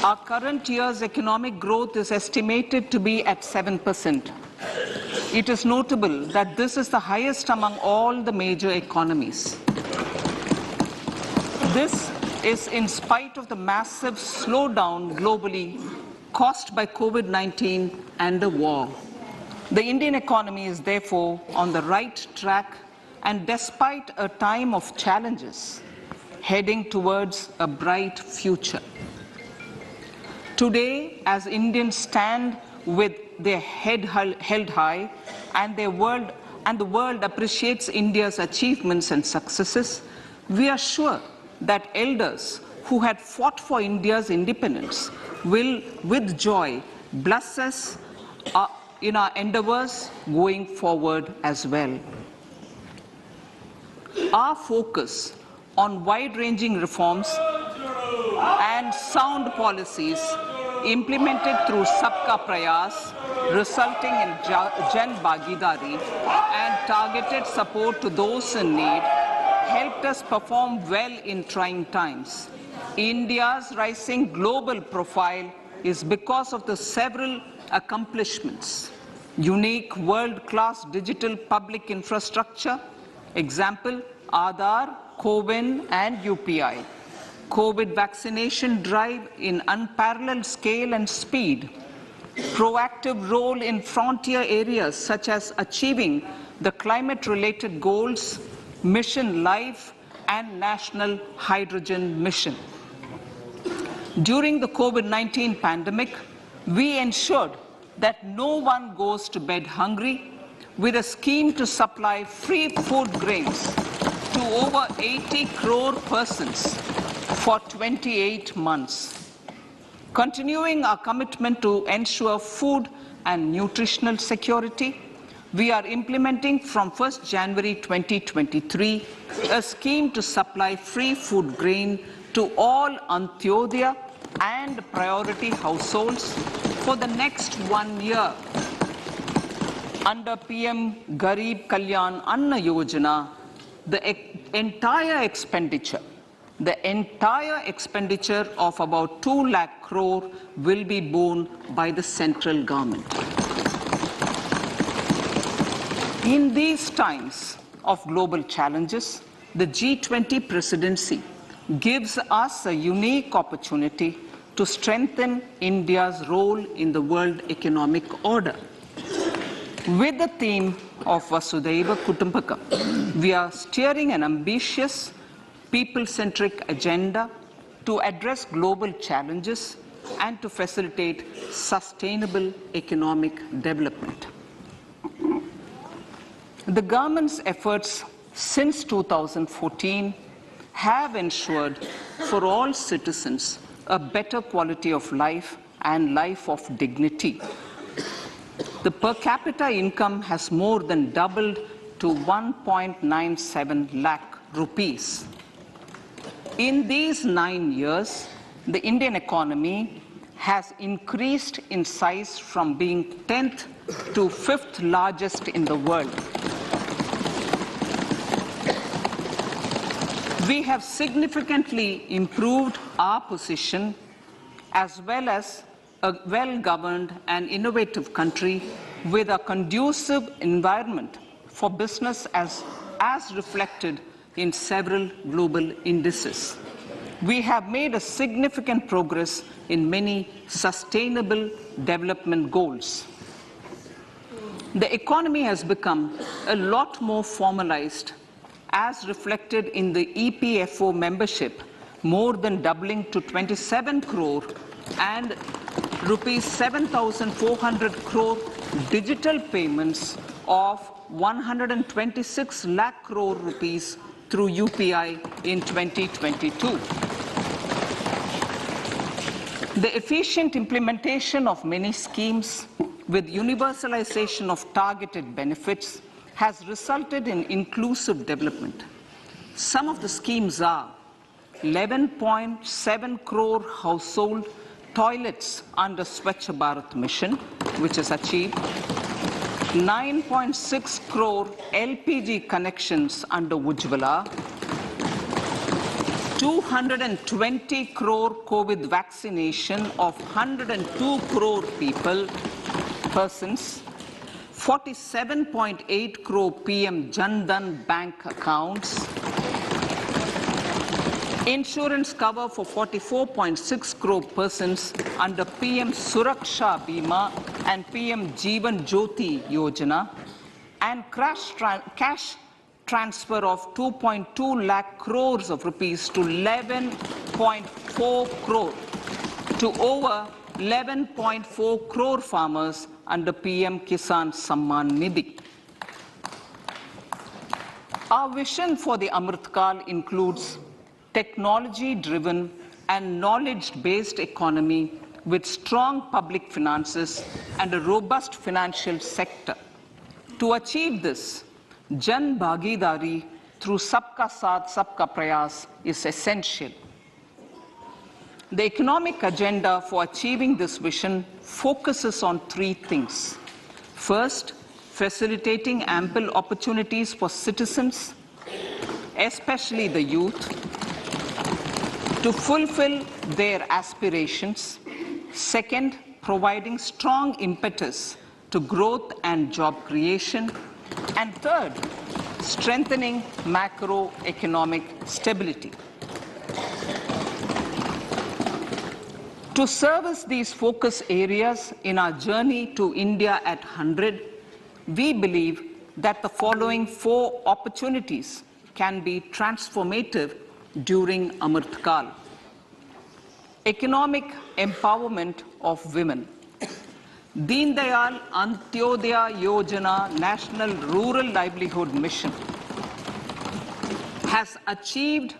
Our current year's economic growth is estimated to be at 7%. It is notable that this is the highest among all the major economies. This is in spite of the massive slowdown globally caused by COVID-19 and the war. The Indian economy is therefore on the right track, and despite a time of challenges, heading towards a bright future. Today, as Indians stand with their head held high and the world appreciates India's achievements and successes, we are sure that elders who had fought for India's independence will, with joy, bless us in our endeavors going forward as well. Our focus on wide-ranging reforms and sound policies implemented through Sabka Prayas, resulting in Jan Bhagidari and targeted support to those in need, helped us perform well in trying times. India's rising global profile is because of the several accomplishments: unique world-class digital public infrastructure, example, Aadhaar, CoWIN and UPI, COVID vaccination drive in unparalleled scale and speed, proactive role in frontier areas such as achieving the climate-related goals, Mission Life and National Hydrogen Mission. During the COVID-19 pandemic, we ensured that no one goes to bed hungry with a scheme to supply free food grains to over 80 crore persons for 28 months. Continuing our commitment to ensure food and nutritional security, we are implementing from 1st January 2023 a scheme to supply free food grain to all Antyodaya and priority households for the next 1 year. Under PM Garib Kalyan Anna Yojana, the entire expenditure of about 2 lakh crore will be borne by the central government. In these times of global challenges, the G20 presidency gives us a unique opportunity to strengthen India's role in the world economic order. With the theme of Vasudhaiva Kutumbakam, we are steering an ambitious, people-centric agenda to address global challenges and to facilitate sustainable economic development. The government's efforts since 2014 have ensured for all citizens a better quality of life and life of dignity. The per capita income has more than doubled to 1.97 lakh rupees. In these 9 years, the Indian economy has increased in size from being 10th to 5th largest in the world. We have significantly improved our position as well as a well-governed and innovative country with a conducive environment for business as reflected in several global indices. We have made a significant progress in many sustainable development goals. The economy has become a lot more formalized, as reflected in the EPFO membership, more than doubling to 27 crore and rupees 7,400 crore digital payments of 126 lakh crore rupees through UPI in 2022. The efficient implementation of many schemes with universalization of targeted benefits has resulted in inclusive development. Some of the schemes are 11.7 crore household toilets under Swachh Bharat mission, which is achieved, 9.6 crore LPG connections under Ujjwala, 220 crore COVID vaccination of 102 crore persons, 47.8 crore PM Jan Dhan bank accounts, insurance cover for 44.6 crore persons under PM Suraksha Bima and PM Jeevan Jyoti Yojana, and cash transfer of 2.2 lakh crores of rupees to 11.4 crore to over 11.4 crore farmers under PM Kisan Samman Nidhi. Our vision for the Amrit Kal includes technology-driven and knowledge-based economy with strong public finances and a robust financial sector. To achieve this, Jan Bhagidari through Sabka Saath, Sabka Prayas is essential. The economic agenda for achieving this vision focuses on three things. First, facilitating ample opportunities for citizens, especially the youth, to fulfill their aspirations. Second, providing strong impetus to growth and job creation. And third, strengthening macroeconomic stability. To service these focus areas in our journey to India at 100, we believe that the following four opportunities can be transformative during Amrit Kal. Economic empowerment of women. Deen Dayal Antyodaya Yojana National Rural Livelihood Mission has achieved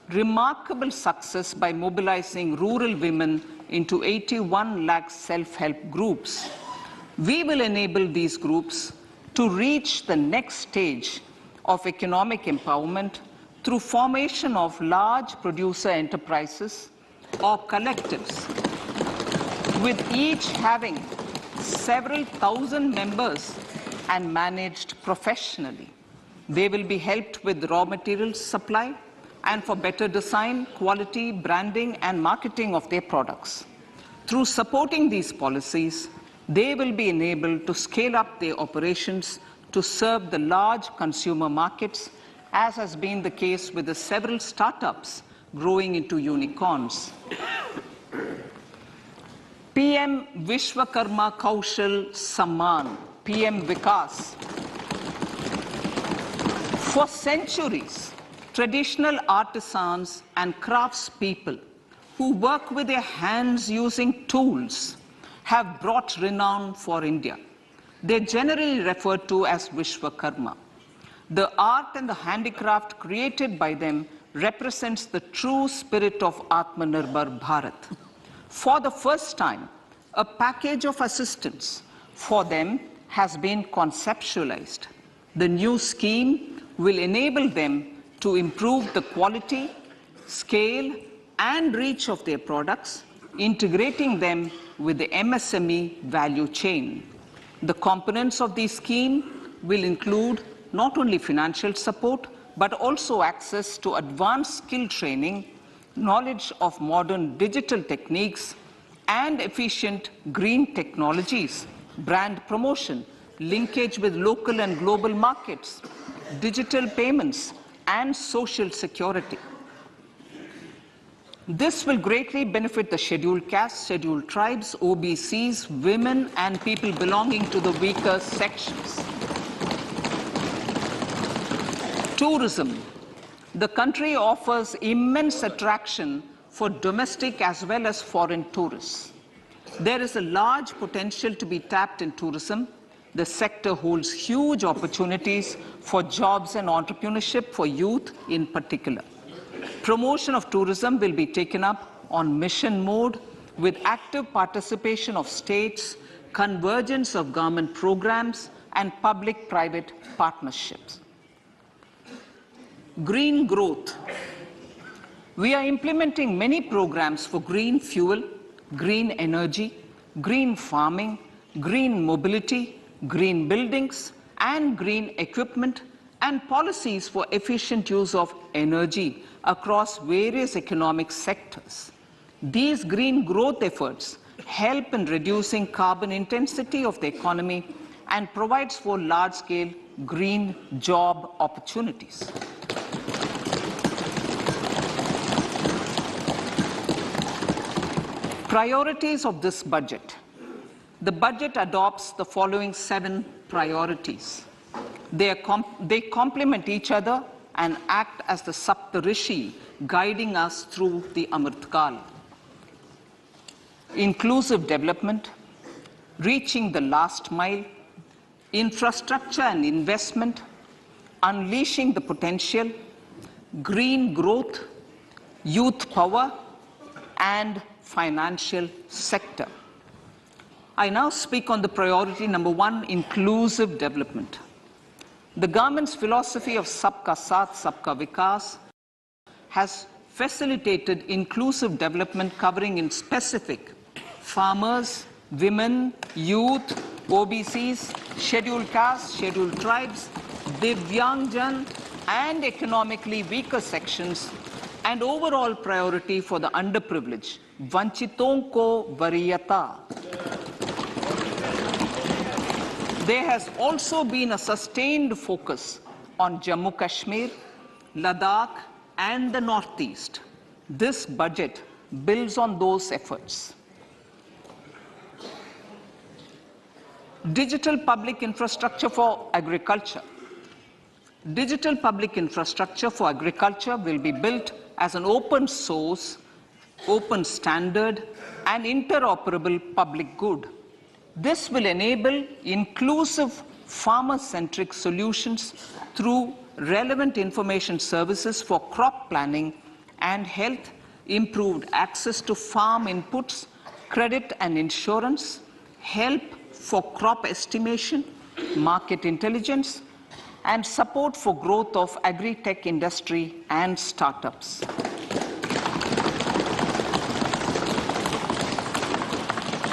remarkable success by mobilizing rural women into 81 lakh self-help groups. We will enable these groups to reach the next stage of economic empowerment through formation of large producer enterprises or collectives, with each having several thousand members and managed professionally. They will be helped with raw materials supply and for better design, quality, branding, and marketing of their products. Through supporting these policies, they will be enabled to scale up their operations to serve the large consumer markets, as has been the case with the several startups growing into unicorns. PM Vishwakarma Kaushal Samman, PM Vikas. For centuries, traditional artisans and craftspeople who work with their hands using tools have brought renown for India. They're generally referred to as Vishwakarma. The art and the handicraft created by them represents the true spirit of Atmanirbhar Bharat. For the first time, a package of assistance for them has been conceptualized. The new scheme will enable them to improve the quality, scale, and reach of their products, integrating them with the MSME value chain. The components of this scheme will include not only financial support, but also access to advanced skill training, knowledge of modern digital techniques, and efficient green technologies, brand promotion, linkage with local and global markets, digital payments, and social security. This will greatly benefit the scheduled castes, scheduled tribes, OBCs, women, and people belonging to the weaker sections. Tourism. The country offers immense attraction for domestic as well as foreign tourists. There is a large potential to be tapped in tourism. The sector holds huge opportunities for jobs and entrepreneurship for youth in particular. Promotion of tourism will be taken up on mission mode with active participation of states, convergence of government programs, and public-private partnerships. Green growth. We are implementing many programs for green fuel, green energy, green farming, green mobility, green buildings, and green equipment, and policies for efficient use of energy across various economic sectors. These green growth efforts help in reducing carbon intensity of the economy and provides for large-scale green job opportunities. Priorities of this budget. The budget adopts the following 7 priorities. They complement each other and act as the Saptarishi guiding us through the Amritkal. Inclusive development, reaching the last mile, infrastructure and investment, unleashing the potential, green growth, youth power, and financial sector. I now speak on the priority number 1, inclusive development. The government's philosophy of Sabka Saath, Sabka Vikas has facilitated inclusive development covering in specific farmers, women, youth, OBCs, scheduled castes, scheduled tribes, Divyangjan, and economically weaker sections, and overall priority for the underprivileged, Vanchiton ko Variyata. There has also been a sustained focus on Jammu Kashmir, Ladakh, and the Northeast. This budget builds on those efforts. Digital public infrastructure for agriculture. Digital public infrastructure for agriculture will be built as an open source, open standard, and interoperable public good. This will enable inclusive farmer-centric solutions through relevant information services for crop planning and health, improved access to farm inputs, credit and insurance, help for crop estimation, market intelligence, and support for growth of agri-tech industry and startups.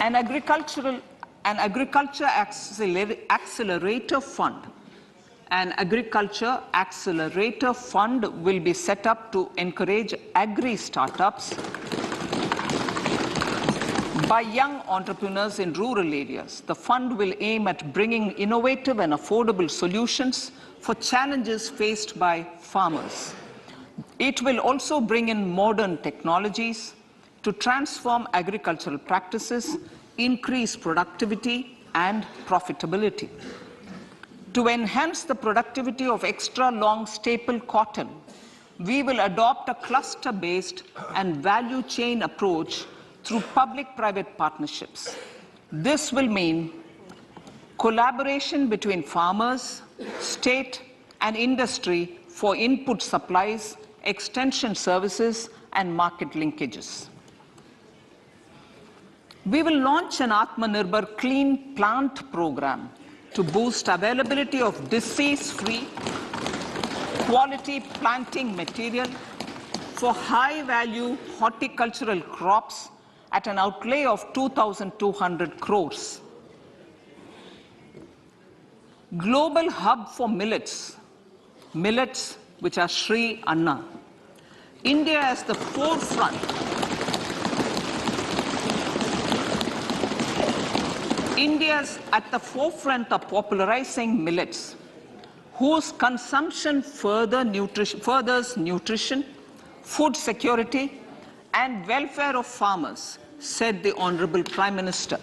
An agriculture accelerator fund. An agriculture accelerator fund will be set up to encourage agri-startups by young entrepreneurs in rural areas. The fund will aim at bringing innovative and affordable solutions for challenges faced by farmers. It will also bring in modern technologies to transform agricultural practices, increase productivity and profitability. To enhance the productivity of extra long staple cotton, we will adopt a cluster-based and value chain approach through public-private partnerships. This will mean collaboration between farmers, state, and industry for input supplies, extension services, and market linkages. We will launch an Atmanirbhar Clean Plant program to boost availability of disease-free, quality planting material for high-value horticultural crops at an outlay of 2,200 crores. Global hub for millets, which are Sri Anna. India is the forefront. India's at the forefront of popularizing millets, whose consumption furthers nutrition, food security, and welfare of farmers, said the Honorable Prime Minister.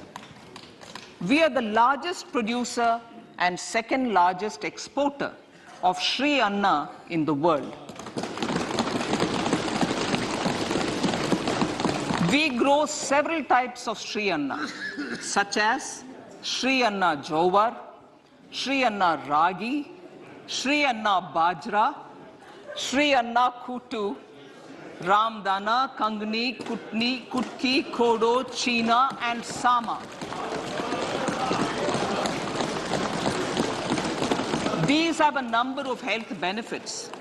We are the largest producer and second largest exporter of Sri Anna in the world. We grow several types of Sri Anna, such as Sri Anna Jowar, Sri Anna Ragi, Sri Anna Bajra, Sri Anna Kutu, Ramdana, Kangni, Kutni, Kutki, Kodo, China, and Sama. These have a number of health benefits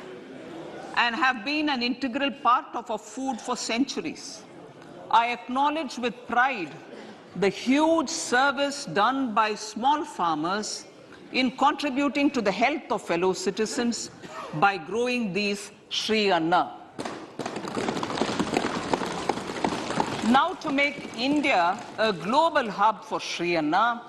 and have been an integral part of our food for centuries. I acknowledge with pride the huge service done by small farmers in contributing to the health of fellow citizens by growing these Sri Anna. Now, to make India a global hub for Sri Anna,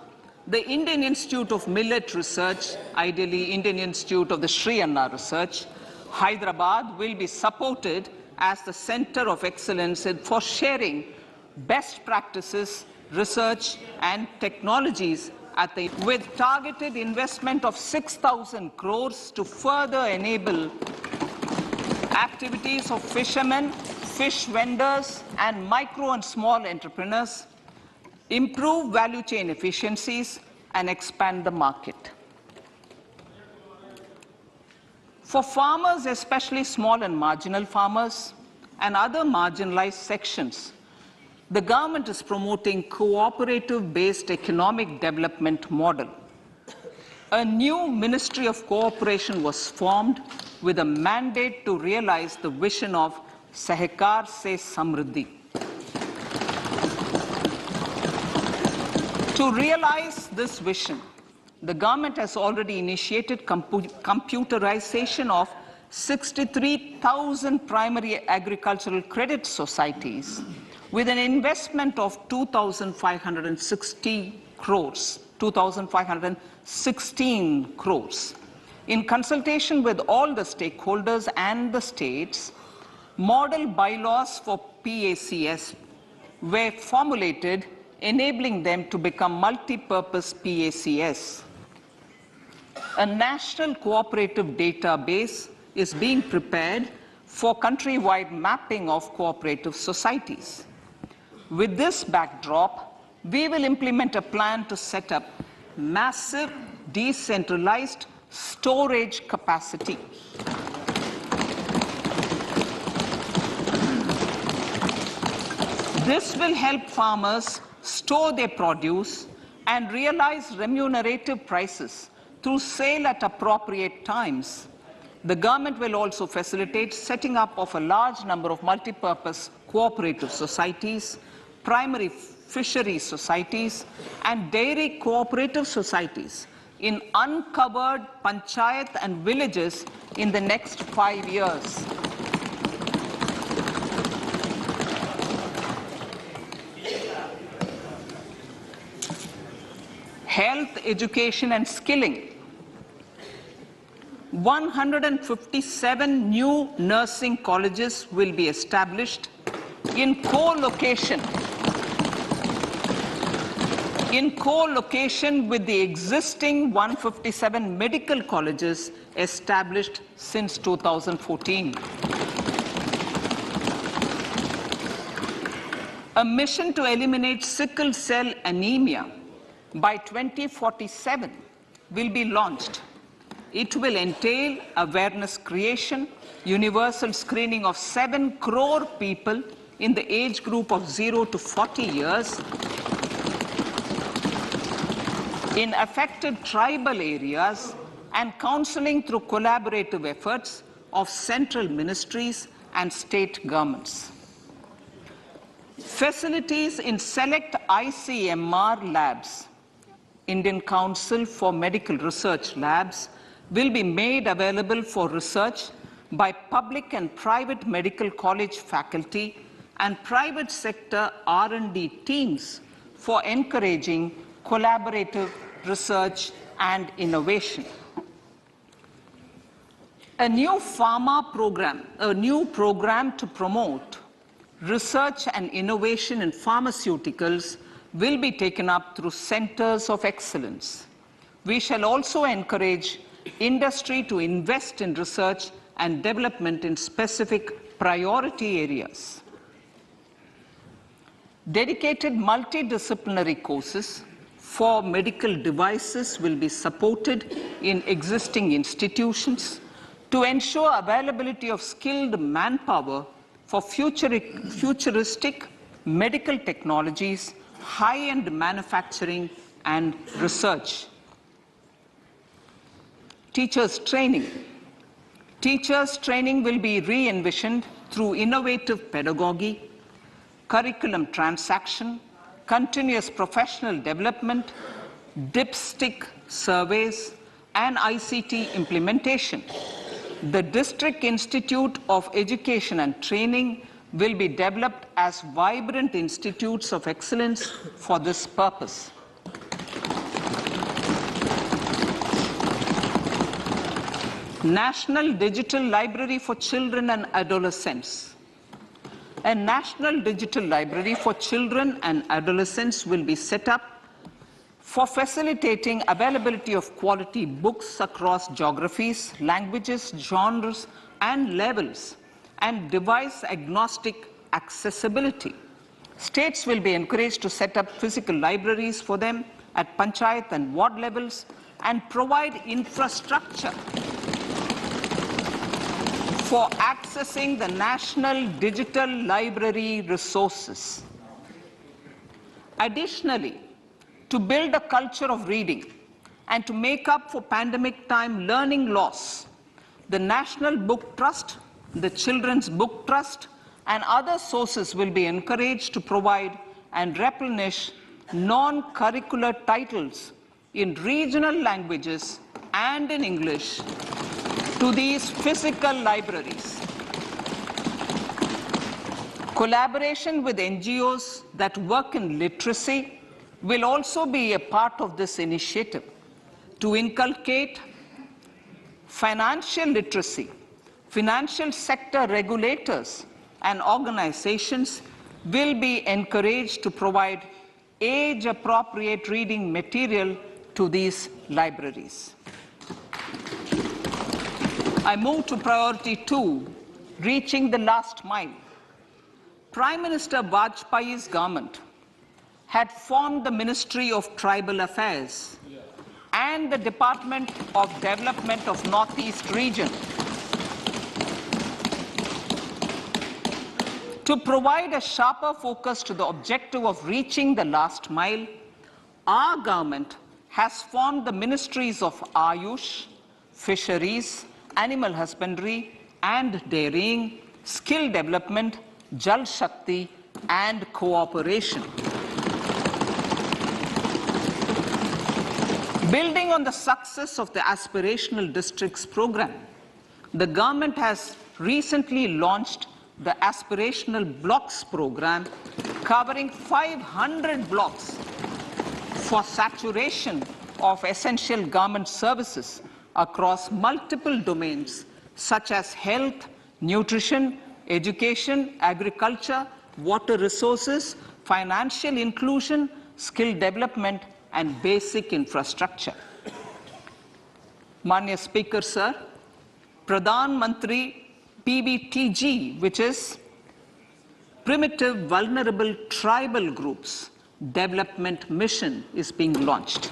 the Indian Institute of Millet Research, ideally Indian Institute of the Sri Anna Research, Hyderabad, will be supported as the center of excellence for sharing best practices, research and technologies with targeted investment of 6,000 crores to further enable activities of fishermen, fish vendors and micro and small entrepreneurs, improve value chain efficiencies and expand the market. For farmers, especially small and marginal farmers and other marginalized sections, the government is promoting cooperative-based economic development model. A new Ministry of Cooperation was formed with a mandate to realize the vision of Sahkar se Samriddhi. To realize this vision, the government has already initiated computerization of 63,000 primary agricultural credit societies with an investment of 2,560 crores, 2,516 crores. In consultation with all the stakeholders and the states, model bylaws for PACS were formulated, enabling them to become multi-purpose PACS. A national cooperative database is being prepared for countrywide mapping of cooperative societies. With this backdrop, we will implement a plan to set up massive decentralized storage capacity. This will help farmers store their produce and realize remunerative prices through sale at appropriate times. The government will also facilitate setting up of a large number of multi-purpose cooperative societies, primary fishery societies, and dairy cooperative societies in uncovered panchayat and villages in the next 5 years. Health, education, and skilling. 157 new nursing colleges will be established in co-location with the existing 157 medical colleges established since 2014. A mission to eliminate sickle cell anemia by 2047 will be launched. It will entail awareness creation, universal screening of 7 crore people in the age group of 0 to 40 years in affected tribal areas, and counseling through collaborative efforts of central ministries and state governments. Facilities in select ICMR labs, Indian Council for Medical Research Labs, will be made available for research by public and private medical college faculty and private sector R&D teams for encouraging collaborative research and innovation. A new program to promote research and innovation in pharmaceuticals will be taken up through centers of excellence. We shall also encourage industry to invest in research and development in specific priority areas. Dedicated multidisciplinary courses for medical devices will be supported in existing institutions to ensure availability of skilled manpower for futuristic medical technologies, high-end manufacturing and research. Teachers training. Teachers training will be re-envisioned through innovative pedagogy, curriculum transaction, continuous professional development, dipstick surveys, and ICT implementation. The District Institute of Education and Training will be developed as vibrant institutes of excellence for this purpose. National Digital Library for Children and Adolescents. A National Digital Library for Children and Adolescents will be set up for facilitating availability of quality books across geographies, languages, genres, and levels, and device-agnostic accessibility. States will be encouraged to set up physical libraries for them at panchayat and ward levels and provide infrastructure for accessing the national digital library resources. Additionally, to build a culture of reading and to make up for pandemic time learning loss, the National Book Trust, the Children's Book Trust, and other sources will be encouraged to provide and replenish non-curricular titles in regional languages and in English to these physical libraries. Collaboration with NGOs that work in literacy will also be a part of this initiative to inculcate financial literacy. Financial sector regulators and organizations will be encouraged to provide age-appropriate reading material to these libraries. I move to priority 2, reaching the last mile. Prime Minister Vajpayee's government had formed the Ministry of Tribal Affairs and the Department of Development of Northeast Region to provide a sharper focus to the objective of reaching the last mile. Our government has formed the Ministries of Ayush, Fisheries, Animal Husbandry and Dairying, Skill Development, Jal Shakti and Cooperation. Building on the success of the Aspirational Districts program, the government has recently launched the Aspirational Blocks program, covering 500 blocks for saturation of essential government services across multiple domains such as health, nutrition, education, agriculture, water resources, financial inclusion, skill development, and basic infrastructure. Manya Speaker, sir, Pradhan Mantri PBTG, which is Primitive Vulnerable Tribal Groups Development Mission, is being launched.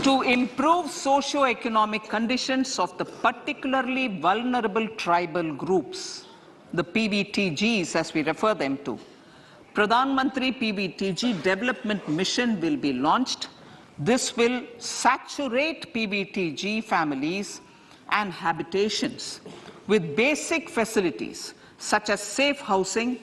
To improve socio-economic conditions of the particularly vulnerable tribal groups, the PBTGs as we refer them to, Pradhan Mantri PBTG Development Mission will be launched. This will saturate PBTG families and habitations with basic facilities such as safe housing,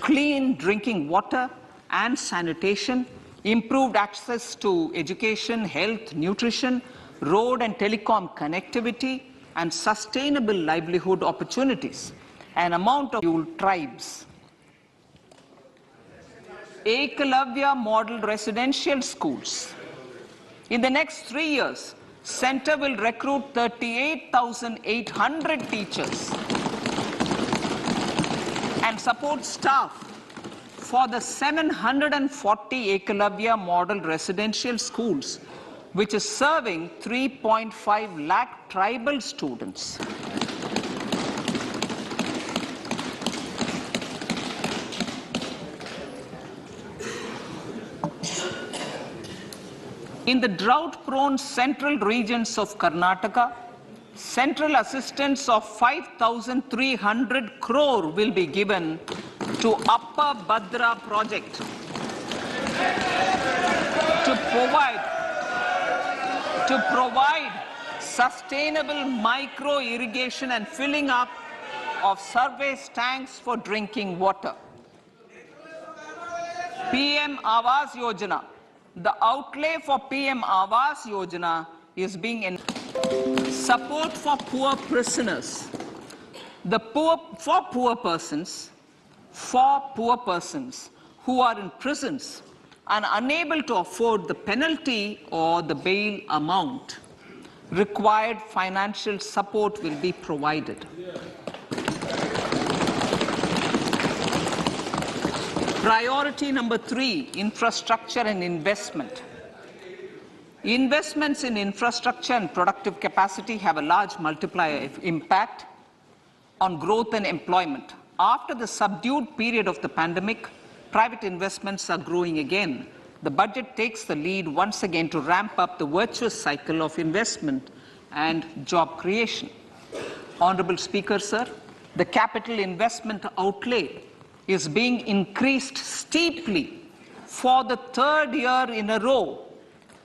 clean drinking water and sanitation, improved access to education, health, nutrition, road and telecom connectivity, and sustainable livelihood opportunities. An amount of tribes. Ekalavya Model Residential Schools. In the next 3 years, Center will recruit 38,800 teachers and support staff for the 740 Ekalavya Model Residential Schools, which is serving 3.5 lakh tribal students. In the drought-prone central regions of Karnataka, central assistance of 5,300 crore will be given to Upper Bhadra project to provide sustainable micro-irrigation and filling up of surface tanks for drinking water. PM Awas Yojana. The outlay for PM Awas Yojana is being Support for poor prisoners. For poor persons who are in prisons and unable to afford the penalty or the bail amount, required financial support will be provided. Priority number 3, infrastructure and investment. Investments in infrastructure and productive capacity have a large multiplier impact on growth and employment. After the subdued period of the pandemic, private investments are growing again. The budget takes the lead once again to ramp up the virtuous cycle of investment and job creation. Honorable Speaker, sir, the capital investment outlay is being increased steeply for the 3rd year in a row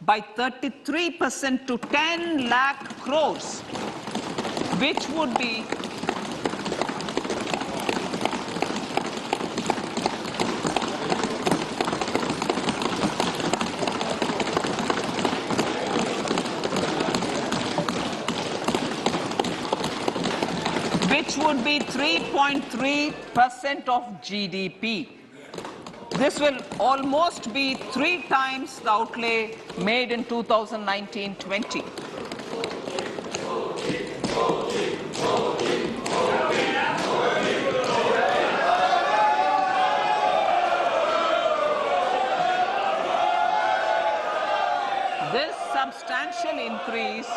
by 33% to 10 lakh crores, which would be which would be 3.3% of GDP. This will almost be 3 times the outlay made in 2019-20. This substantial increase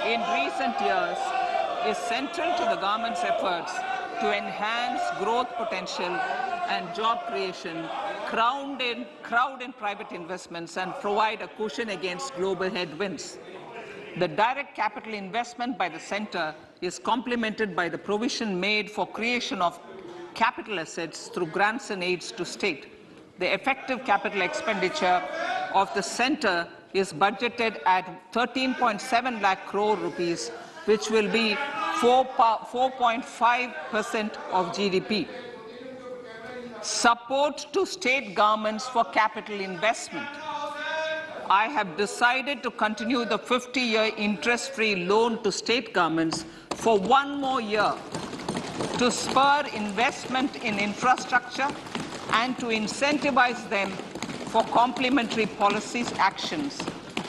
in recent years is central to the government's efforts to enhance growth potential and job creation, crowd in private investments, and provide a cushion against global headwinds. The direct capital investment by the centre is complemented by the provision made for creation of capital assets through grants and aids to state. The effective capital expenditure of the centre is budgeted at 13.7 lakh crore rupees, which will be 4.5% of GDP. Support to state governments for capital investment. I have decided to continue the 50-year interest-free loan to state governments for 1 more year to spur investment in infrastructure and to incentivize them for complementary policies actions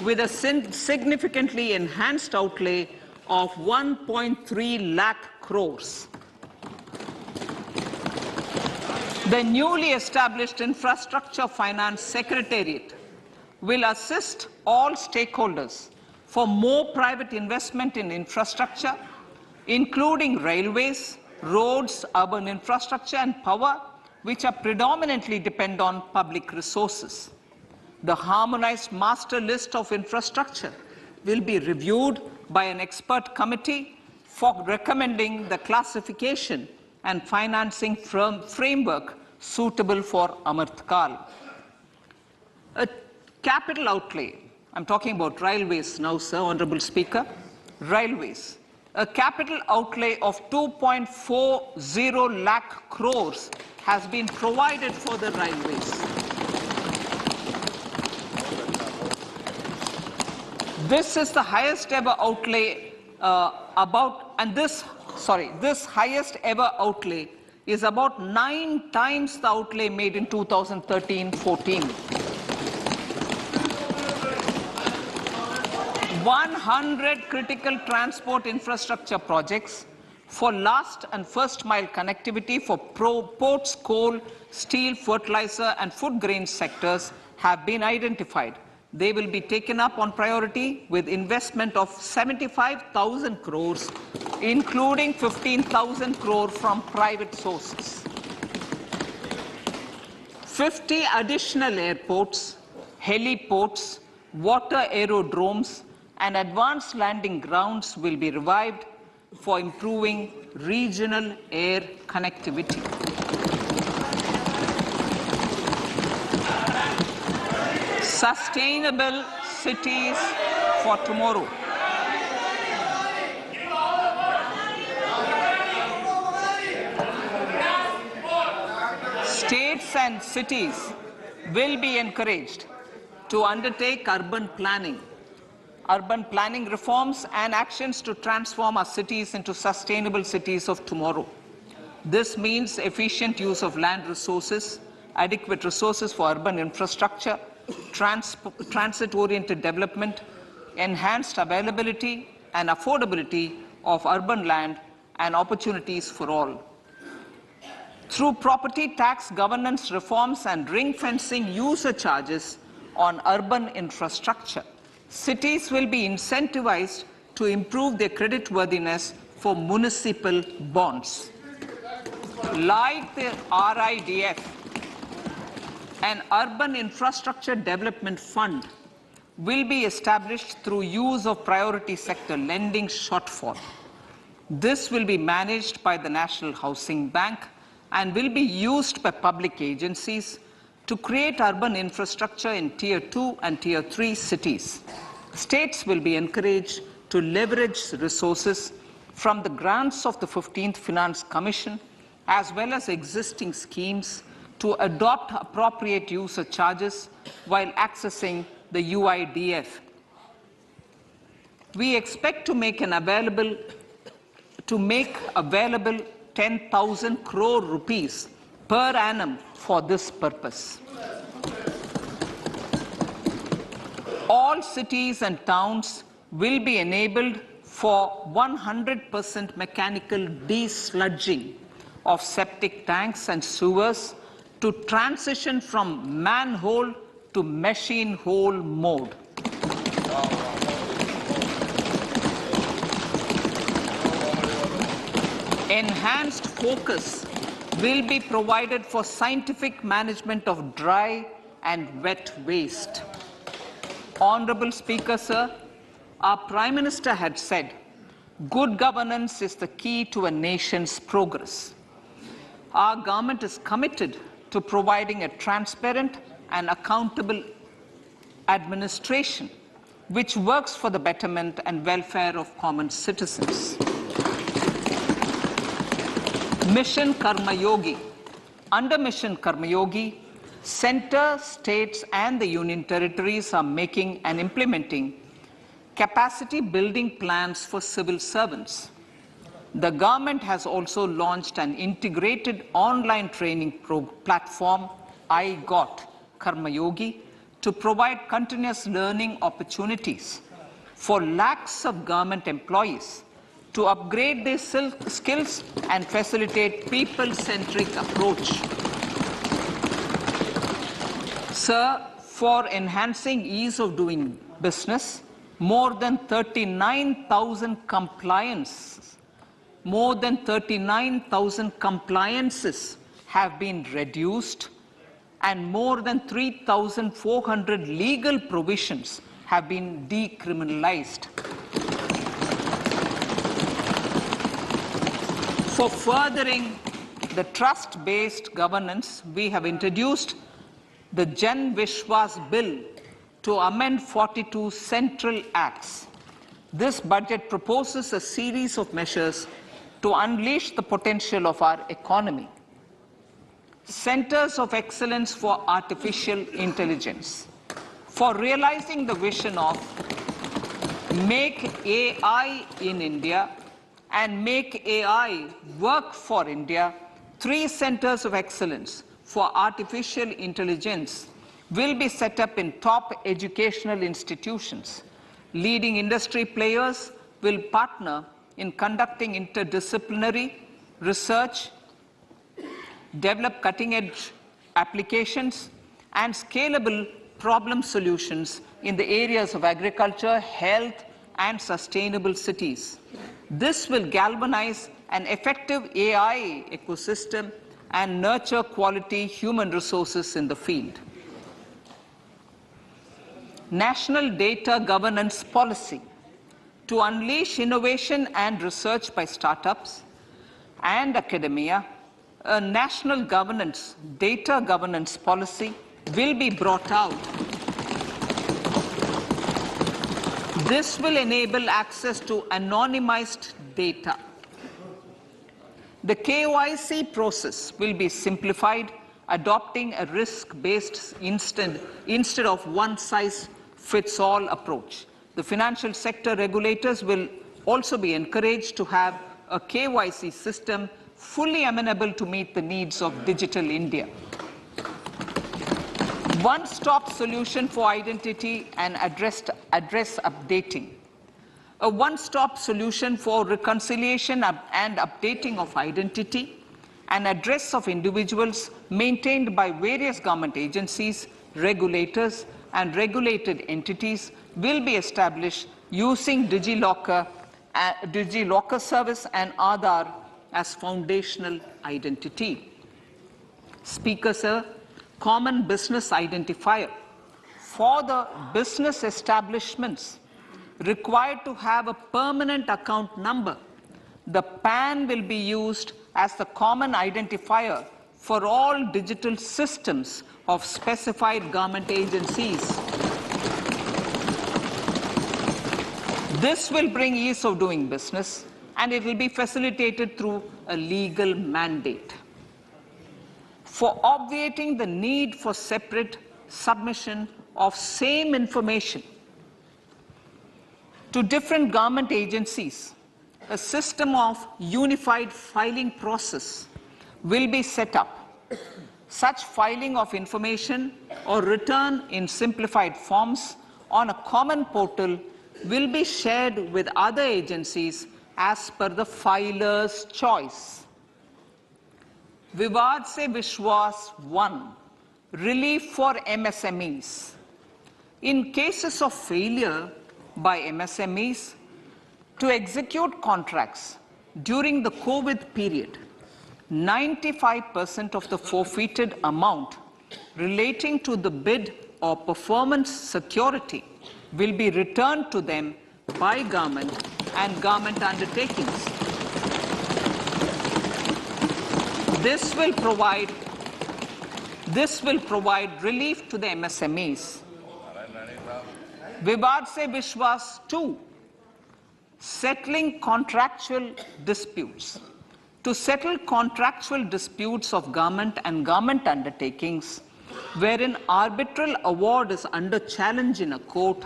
with a significantly enhanced outlay of 1.3 lakh crores. The newly established Infrastructure Finance Secretariat will assist all stakeholders for more private investment in infrastructure, including railways, roads, urban infrastructure, and power, which are predominantly depend on public resources. The harmonized master list of infrastructure will be reviewed by an expert committee for recommending the classification and financing framework suitable for Amartkal. A capital outlay, I'm talking about railways now, sir, Honorable Speaker, railways. A capital outlay of 2.40 lakh crores has been provided for the railways. This is the highest ever outlay this highest ever outlay is about 9 times the outlay made in 2013-14. 100 critical transport infrastructure projects for last and first mile connectivity for ports, coal, steel, fertilizer and food grain sectors have been identified. They will be taken up on priority with investment of 75,000 crores, including 15,000 crore from private sources. 50 additional airports, heliports, water aerodromes, and advanced landing grounds will be revived for improving regional air connectivity. Sustainable cities for tomorrow. States and cities will be encouraged to undertake urban planning urban planning reforms and actions to transform our cities into sustainable cities of tomorrow. This means efficient use of land resources, adequate resources for urban infrastructure, transit-oriented development, enhanced availability and affordability of urban land and opportunities for all. Through property tax governance reforms and ring-fencing user charges on urban infrastructure, cities will be incentivized to improve their creditworthiness for municipal bonds. Like the RIDF, an Urban Infrastructure Development Fund will be established through use of priority sector lending shortfall. This will be managed by the National Housing Bank and will be used by public agencies to create urban infrastructure in Tier 2 and Tier 3 cities. States will be encouraged to leverage resources from the grants of the 15th Finance Commission as well as existing schemes to adopt appropriate user charges while accessing the UIDF. We expect to make available 10,000 crore rupees per annum for this purpose. All cities and towns will be enabled for 100% mechanical desludging of septic tanks and sewers to transition from manhole to machine hole mode. Enhanced focus will be provided for scientific management of dry and wet waste. Honorable Speaker, sir, our Prime Minister had said, good governance is the key to a nation's progress. Our government is committed to providing a transparent and accountable administration which works for the betterment and welfare of common citizens. Mission Karma Yogi. Under Mission Karma Yogi, centre, states and the union territories are making and implementing capacity building plans for civil servants. The government has also launched an integrated online training platform, I Got Karma Yogi, to provide continuous learning opportunities for lakhs of government employees to upgrade their skills and facilitate people-centric approach. Sir, for enhancing ease of doing business, more than 39,000 compliances have been reduced and more than 3,400 legal provisions have been decriminalized. For furthering the trust-based governance, we have introduced the Jan Vishwas Bill to amend 42 central acts. This budget proposes a series of measures to unleash the potential of our economy. Centers of Excellence for Artificial Intelligence. For realizing the vision of Make AI in India and Make AI Work for India, 3 centers of excellence for artificial intelligence will be set up in top educational institutions. Leading industry players will partner in conducting interdisciplinary research, develop cutting-edge applications, and scalable problem solutions in the areas of agriculture, health, and sustainable cities. This will galvanize an effective AI ecosystem and nurture quality human resources in the field. National Data Governance Policy. To unleash innovation and research by startups and academia, a national data governance policy will be brought out. This will enable access to anonymized data. The KYC process will be simplified, adopting a risk-based instead of one-size-fits-all approach. The financial sector regulators will also be encouraged to have a KYC system fully amenable to meet the needs of digital India. One-stop solution for identity and address updating. A one-stop solution for reconciliation and updating of identity and address of individuals maintained by various government agencies, regulators, and regulated entities will be established using DigiLocker service and Aadhaar as foundational identity. Speaker, sir, common business identifier. For the business establishments required to have a permanent account number, the PAN will be used as the common identifier for all digital systems of specified government agencies. This will bring ease of doing business, and it will be facilitated through a legal mandate. For obviating the need for separate submission of same information to different government agencies, a system of unified filing process will be set up. Such filing of information or return in simplified forms on a common portal will be shared with other agencies as per the filer's choice. Vivad Se Vishwas 1. Relief for MSMEs. In cases of failure by MSMEs to execute contracts during the COVID period, 95% of the forfeited amount relating to the bid or performance security will be returned to them by government and government undertakings. This will provide relief to the MSMEs. Vivad Se Vishwas 2. Settling contractual disputes. To settle contractual disputes of government and government undertakings, wherein arbitral award is under challenge in a court,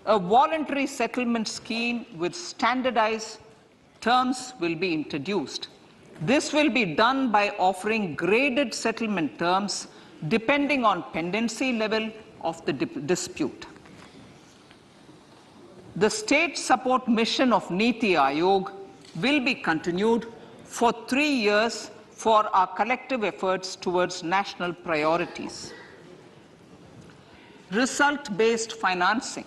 a voluntary settlement scheme with standardized terms will be introduced. This will be done by offering graded settlement terms depending on pendency level of the dispute. The state support mission of Niti Aayog will be continued for 3 years for our collective efforts towards national priorities. Result-based financing.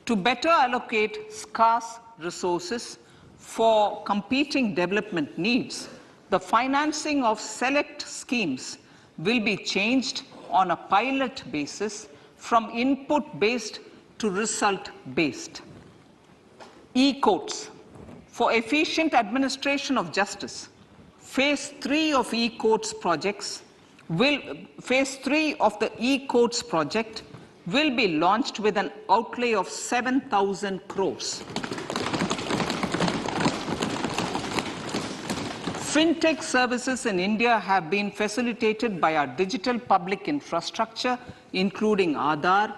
To better allocate scarce resources for competing development needs, the financing of select schemes will be changed on a pilot basis from input-based to result-based. E-courts. For efficient administration of justice, Phase 3 of the e-courts project will be launched with an outlay of 7,000 crores. Fintech services in India have been facilitated by our digital public infrastructure, including Aadhaar,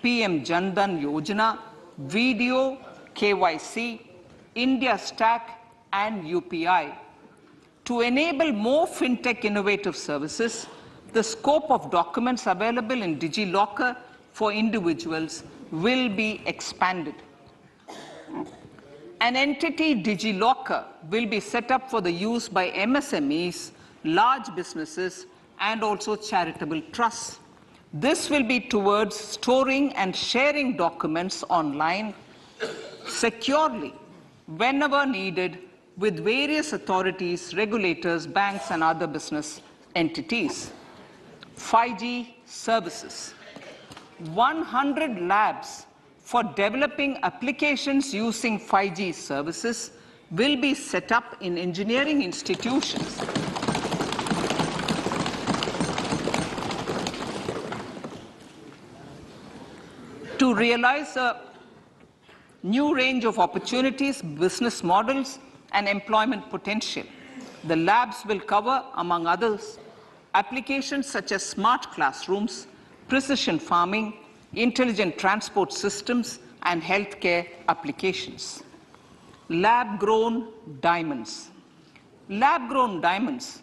PM Jan Dhan Yojana, Video, KYC, India Stack, and UPI. To enable more fintech innovative services, the scope of documents available in DigiLocker for individuals will be expanded. An entity DigiLocker will be set up for the use by MSMEs, large businesses, and also charitable trusts. This will be towards storing and sharing documents online securely whenever needed with various authorities, regulators, banks, and other business entities. 5G services. 100 labs for developing applications using 5G services will be set up in engineering institutions. To realize a new range of opportunities, business models, and employment potential, the labs will cover, among others, applications such as smart classrooms, precision farming, intelligent transport systems, and healthcare applications. Lab-grown diamonds. Lab-grown diamonds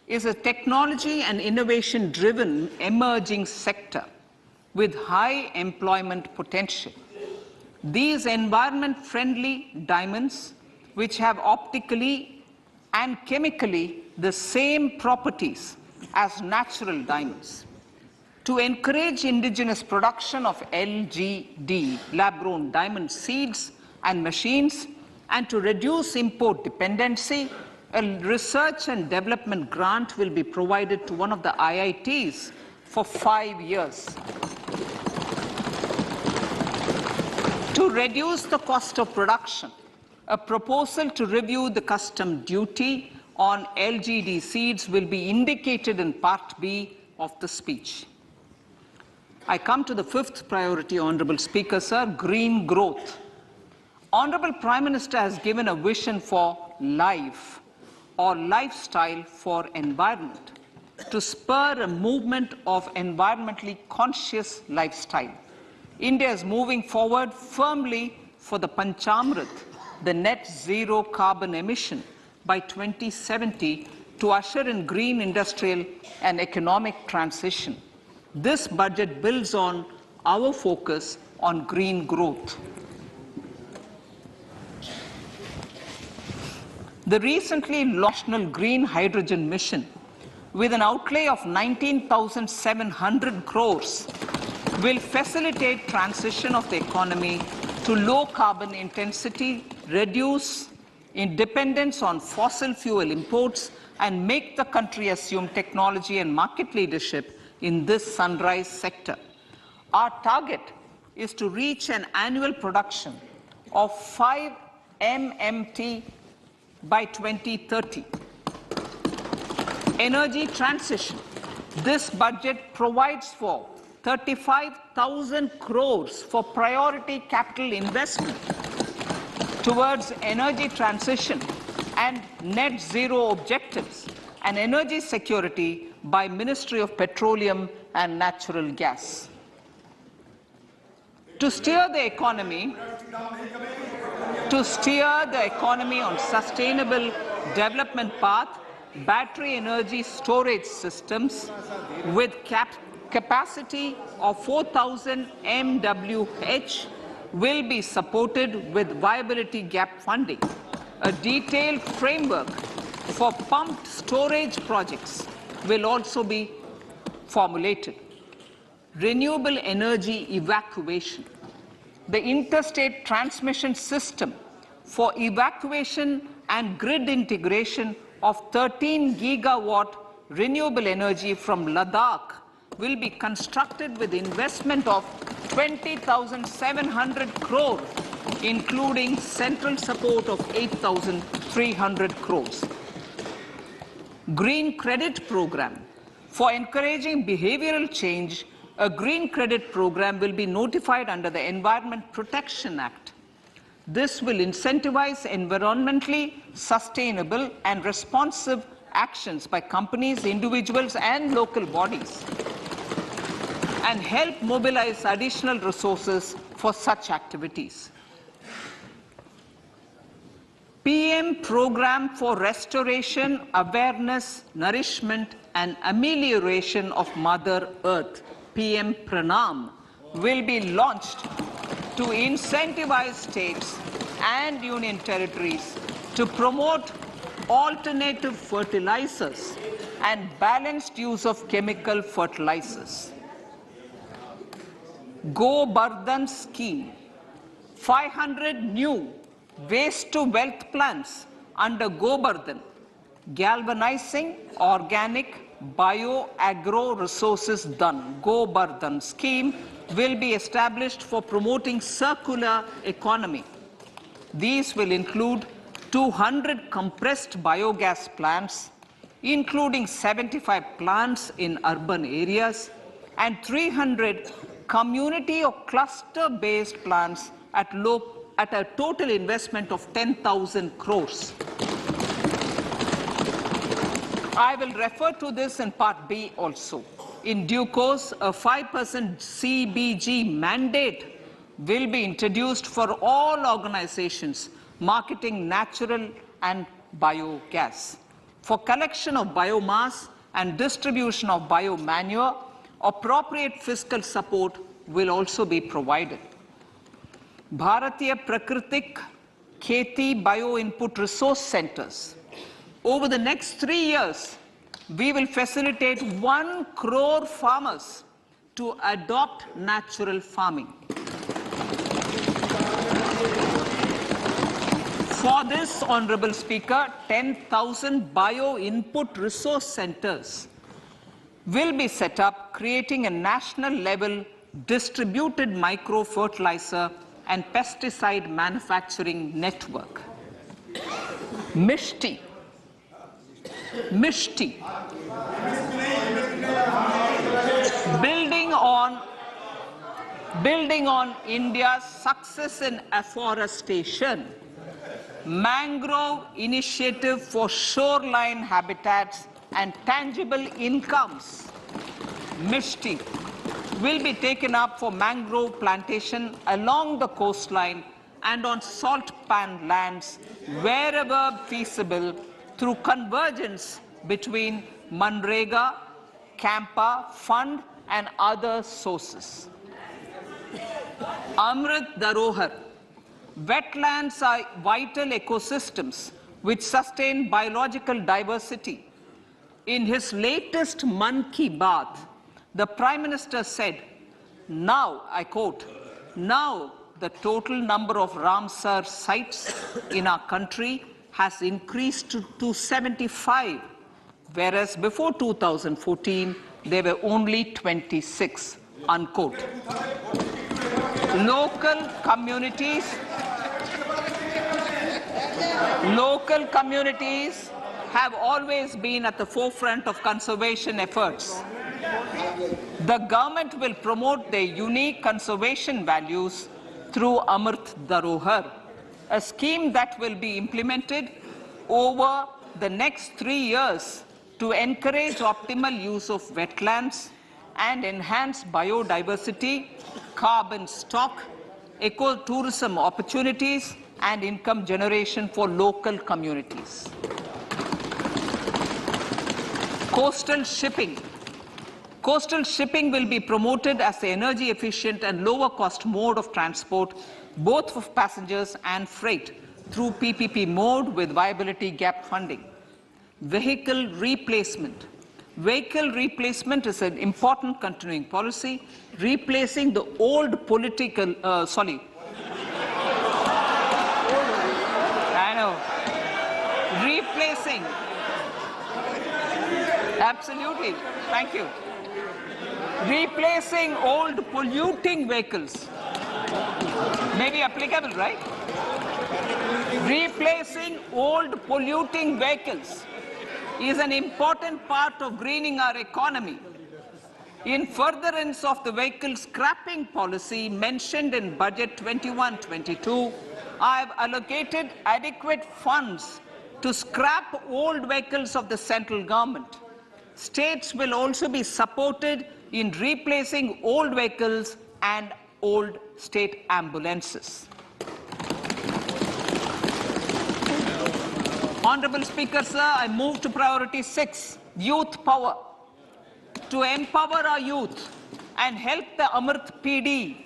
is a technology and innovation-driven emerging sector with high employment potential. These environment-friendly diamonds, which have optically and chemically the same properties as natural diamonds. To encourage indigenous production of LGD, lab-grown diamond seeds and machines, and to reduce import dependency, a research and development grant will be provided to one of the IITs for 5 years. To reduce the cost of production, a proposal to review the custom duty on LGD seeds will be indicated in Part B of the speech. I come to the fifth priority, Honorable Speaker, sir, green growth. Honorable Prime Minister has given a vision for life or lifestyle for environment to spur a movement of environmentally conscious lifestyle. India is moving forward firmly for the Panchamrit, the net zero carbon emission by 2070 to usher in green industrial and economic transition. This budget builds on our focus on green growth. The recently launched National Green Hydrogen Mission, with an outlay of 19,700 crores, will facilitate transition of the economy to low carbon intensity, reduce dependence on fossil fuel imports, and make the country assume technology and market leadership in this sunrise sector. Our target is to reach an annual production of 5 MMT by 2030. Energy transition. This budget provides for 35,000 crores for priority capital investment towards energy transition and net zero objectives and energy security by Ministry of Petroleum and Natural Gas. To steer the economy on sustainable development path, battery energy storage systems with capacity of 4,000 MWH will be supported with viability gap funding. A detailed framework for pumped storage projects will also be formulated. Renewable energy evacuation. The interstate transmission system for evacuation and grid integration of 13 gigawatt renewable energy from Ladakh will be constructed with investment of 20,700 crore, including central support of 8,300 crores. Green credit program. For encouraging behavioral change, a green credit program will be notified under the Environment Protection Act. This will incentivize environmentally sustainable and responsive actions by companies, individuals, and local bodies, and help mobilize additional resources for such activities. PM Program for Restoration, Awareness, Nourishment, and Amelioration of Mother Earth, PM Pranam, will be launched to incentivize states and union territories to promote alternative fertilizers and balanced use of chemical fertilizers. Go Bardhan scheme. 500 new waste-to-wealth plants under Go Bardhan, galvanizing organic bio-agro resources done. Go Bardhan scheme will be established for promoting circular economy. These will include 200 compressed biogas plants, including 75 plants in urban areas, and 300 community or cluster-based plants at a total investment of 10,000 crores. I will refer to this in Part B also. In due course, a 5% CBG mandate will be introduced for all organizations marketing natural and biogas. For collection of biomass and distribution of biomanure, appropriate fiscal support will also be provided. Bharatiya Prakritik Kheti Bio-Input Resource Centers. Over the next 3 years, we will facilitate 1 crore farmers to adopt natural farming. For this, Honorable Speaker, 10,000 bio-input resource centers will be set up, creating a national level distributed micro-fertilizer and pesticide manufacturing network. Mishti. Building on India's success in afforestation, mangrove initiative for shoreline habitats and tangible incomes, Mishti, will be taken up for mangrove plantation along the coastline and on salt pan lands wherever feasible through convergence between Manrega, Campa, Fund and other sources. Amrit Dharohar. Wetlands are vital ecosystems which sustain biological diversity. In his latest Man Ki Baat, the Prime Minister said, now, I quote, now the total number of Ramsar sites in our country has increased to 75, whereas before 2014, there were only 26, unquote. Local communities have always been at the forefront of conservation efforts. The government will promote their unique conservation values through Amrit Dharohar, a scheme that will be implemented over the next 3 years to encourage optimal use of wetlands and enhance biodiversity, carbon stock, ecotourism opportunities, and income generation for local communities. Coastal shipping. Coastal shipping will be promoted as the energy efficient and lower cost mode of transport, both for passengers and freight, through PPP mode with viability gap funding. Vehicle replacement. Vehicle replacement is an important continuing policy, replacing the old political, replacing, absolutely, thank you. Replacing old polluting vehicles. Maybe applicable, right? Replacing old polluting vehicles is an important part of greening our economy. In furtherance of the vehicle scrapping policy mentioned in Budget 21-22, I have allocated adequate funds to scrap old vehicles of the central government. States will also be supported in replacing old vehicles and old state ambulances. Honorable Speaker, sir, I move to priority 6, youth power. To empower our youth and help the Amrit PD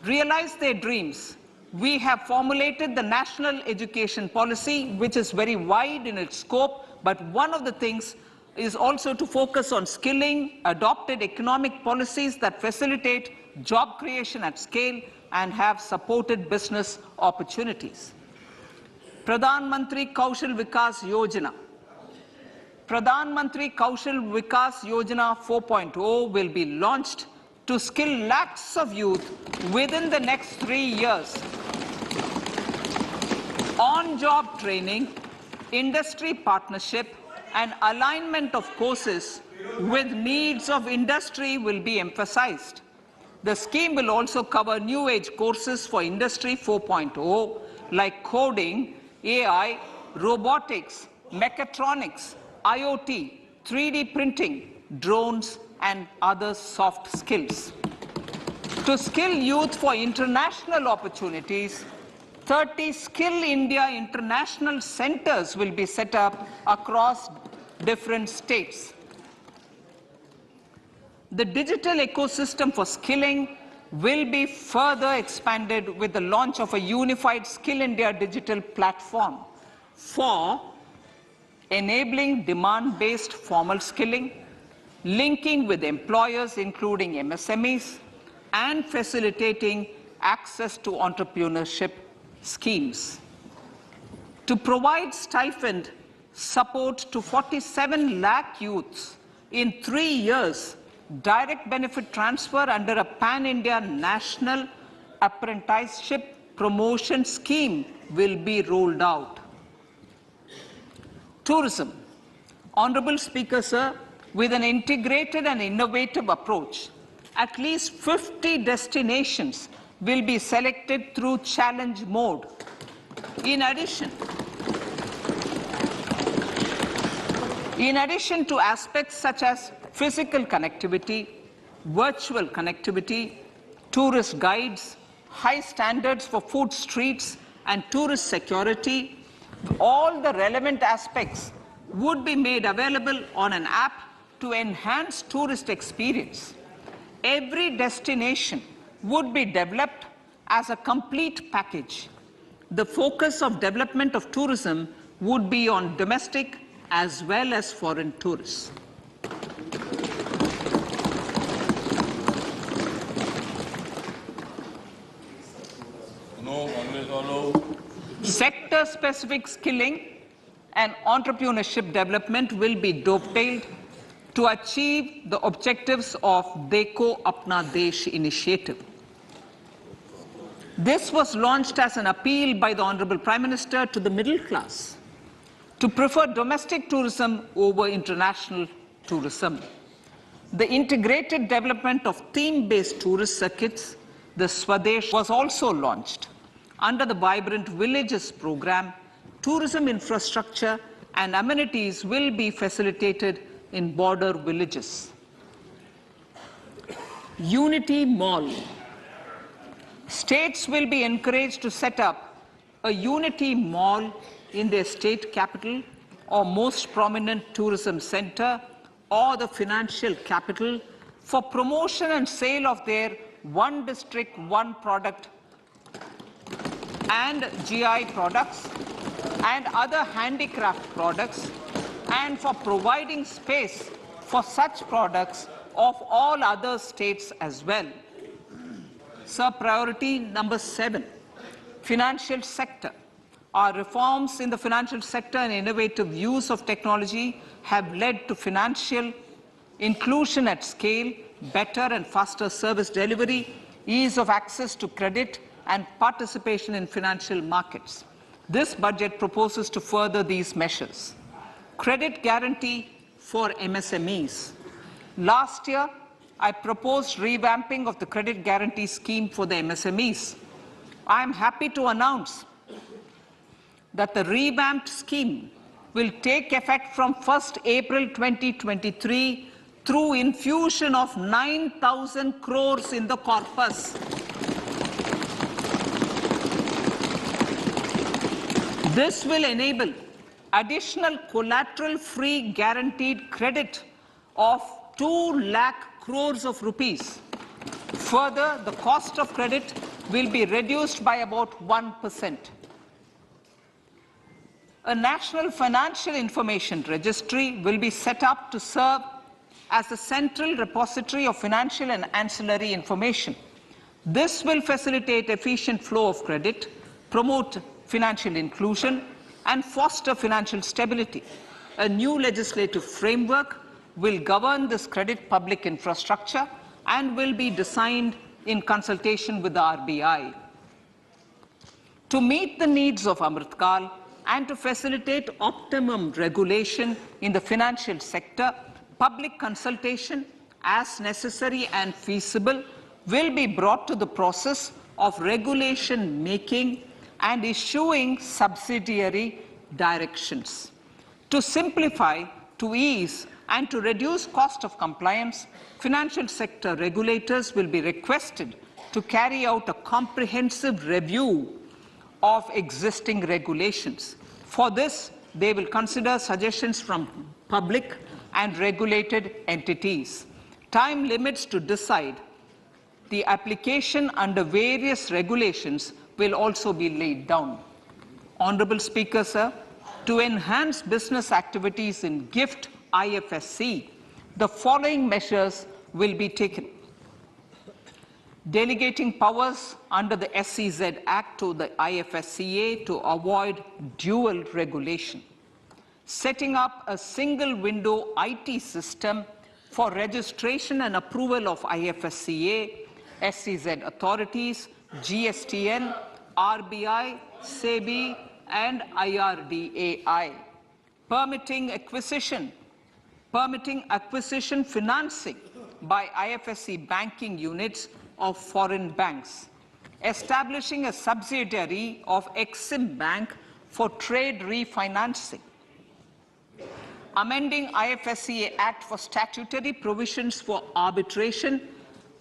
realize their dreams, we have formulated the national education policy, which is very wide in its scope, but one of the things is also to focus on skilling, adopted economic policies that facilitate job creation at scale and have supported business opportunities. Pradhan Mantri Kaushal Vikas Yojana. Pradhan Mantri Kaushal Vikas Yojana 4.0 will be launched to skill lakhs of youth within the next 3 years. On-job training, industry partnership, and alignment of courses with needs of industry will be emphasized. The scheme will also cover new age courses for Industry 4.0 like coding, AI, robotics, mechatronics, IoT, 3D printing, drones, and other soft skills. To skill youth for international opportunities, 30 Skill India international centers will be set up across different states. The digital ecosystem for skilling will be further expanded with the launch of a unified Skill India digital platform for enabling demand-based formal skilling, linking with employers including MSMEs, and facilitating access to entrepreneurship schemes. To provide stipend support to 47 lakh youths in 3 years, direct benefit transfer under a pan-India national apprenticeship promotion scheme will be rolled out. Tourism. Honorable Speaker, sir, with an integrated and innovative approach, at least 50 destinations will be selected through challenge mode. In addition to aspects such as physical connectivity, virtual connectivity, tourist guides, high standards for food streets, and tourist security, all the relevant aspects would be made available on an app to enhance tourist experience. Every destination would be developed as a complete package. The focus of development of tourism would be on domestic as well as foreign tourists. Sector-specific skilling and entrepreneurship development will be dovetailed to achieve the objectives of Dekho Apna Desh initiative. This was launched as an appeal by the Honorable Prime Minister to the middle class to prefer domestic tourism over international tourism. The integrated development of theme-based tourist circuits, the Swadesh, was also launched. Under the Vibrant Villages program, tourism infrastructure and amenities will be facilitated in border villages. Unity Mall. States will be encouraged to set up a Unity Mall in their state capital or most prominent tourism center or the financial capital for promotion and sale of their one district, one product and GI products and other handicraft products, and for providing space for such products of all other states as well. Sir, priority number 7, financial sector. Our reforms in the financial sector and innovative use of technology have led to financial inclusion at scale, better and faster service delivery, ease of access to credit, and participation in financial markets. This budget proposes to further these measures. Credit guarantee for MSMEs. Last year, I proposed revamping of the credit guarantee scheme for the MSMEs. I am happy to announce that the revamped scheme will take effect from 1st April 2023 through infusion of 9,000 crores in the corpus. This will enable additional collateral-free guaranteed credit of 2 lakh crores of rupees. Further, the cost of credit will be reduced by about 1%. A national financial information registry will be set up to serve as a central repository of financial and ancillary information. This will facilitate efficient flow of credit, promote financial inclusion, and foster financial stability. A new legislative framework will govern this credit public infrastructure and will be designed in consultation with the RBI. To meet the needs of Amritkal and to facilitate optimum regulation in the financial sector, public consultation, as necessary and feasible, will be brought to the process of regulation making and issuing subsidiary directions. To simplify, to ease, and to reduce cost of compliance, financial sector regulators will be requested to carry out a comprehensive review of existing regulations. For this, they will consider suggestions from public and regulated entities. Time limits to decide the application under various regulations will also be laid down. Honorable Speaker, sir, to enhance business activities in GIFT IFSC, the following measures will be taken. Delegating powers under the SEZ Act to the IFSCA to avoid dual regulation. Setting up a single window IT system for registration and approval of IFSCA, SEZ authorities, GSTN, RBI, SEBI, and IRDAI. Permitting acquisition financing by IFSC banking units of foreign banks. Establishing a subsidiary of Exim Bank for trade refinancing. Amending IFSCA Act for statutory provisions for arbitration,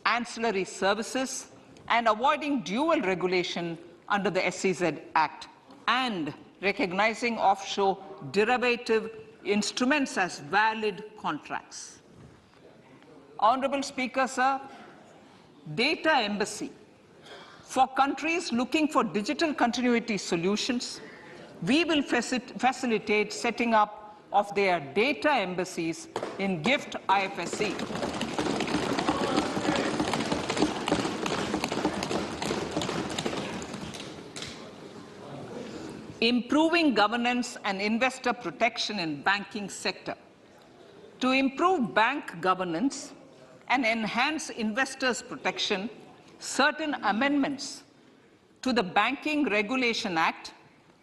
ancillary services, and avoiding dual regulation under the SEZ Act, and recognizing offshore derivative instruments as valid contracts. Honorable Speaker, sir, data embassy. For countries looking for digital continuity solutions, we will facilitate setting up of their data embassies in GIFT IFSC. Improving governance and investor protection in banking sector. To improve bank governance and enhance investors' protection, certain amendments to the Banking Regulation Act,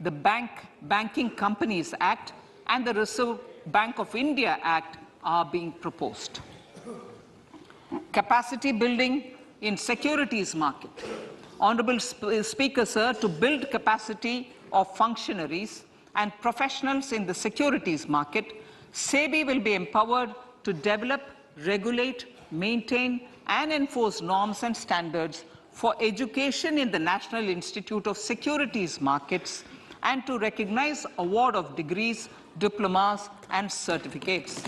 the Banking Companies Act, and the Reserve Bank of India Act are being proposed. Capacity building in securities market. Honorable Speaker, sir, to build capacity of functionaries and professionals in the securities market, SEBI will be empowered to develop, regulate, maintain, and enforce norms and standards for education in the National Institute of Securities Markets and to recognize award of degrees, diplomas, and certificates.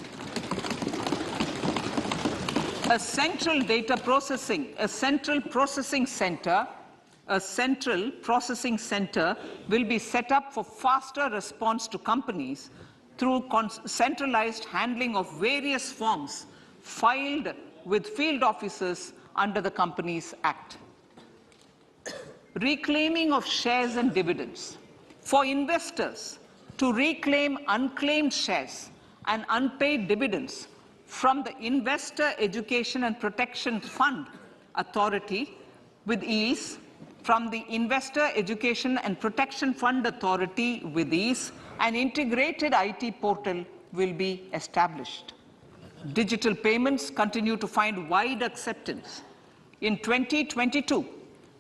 A central processing center will be set up for faster response to companies through centralized handling of various forms filed with field officers under the Companies Act. Reclaiming of shares and dividends. For investors to reclaim unclaimed shares and unpaid dividends from the Investor Education and Protection Fund Authority with ease, from the Investor Education and Protection Fund Authority with ease, an integrated IT portal will be established. Digital payments continue to find wide acceptance. In 2022,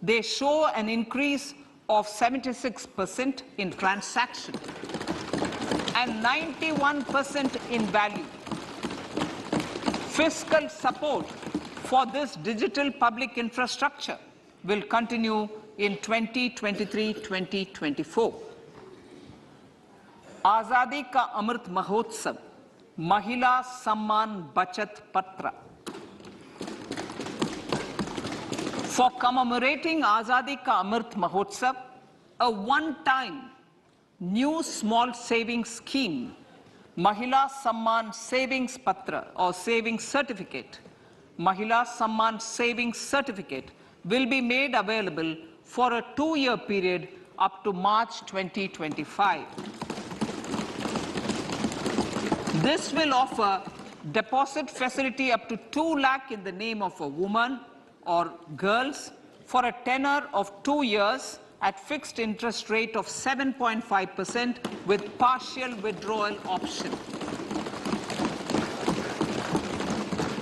they show an increase of 76% in transaction and 91% in value. Fiscal support for this digital public infrastructure will continue in 2023-2024. Azadi Ka Amrit Mahotsav, Mahila Samman Bachat Patra. For commemorating Azadi Ka Amrit Mahotsav, a one-time new small savings scheme, Mahila Samman Savings Patra or Savings Certificate, Mahila Samman Savings Certificate will be made available for a 2-year period up to March 2025. This will offer deposit facility up to 2 lakh in the name of a woman or girls for a tenure of 2 years at fixed interest rate of 7.5% with partial withdrawal option.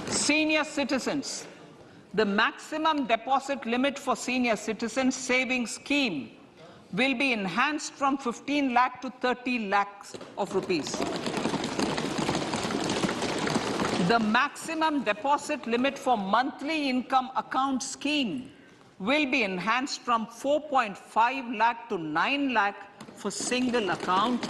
Senior citizens. The maximum deposit limit for senior citizens savings scheme will be enhanced from 15 lakh to 30 lakhs of rupees. The maximum deposit limit for monthly income account scheme will be enhanced from 4.5 lakh to 9 lakh for single account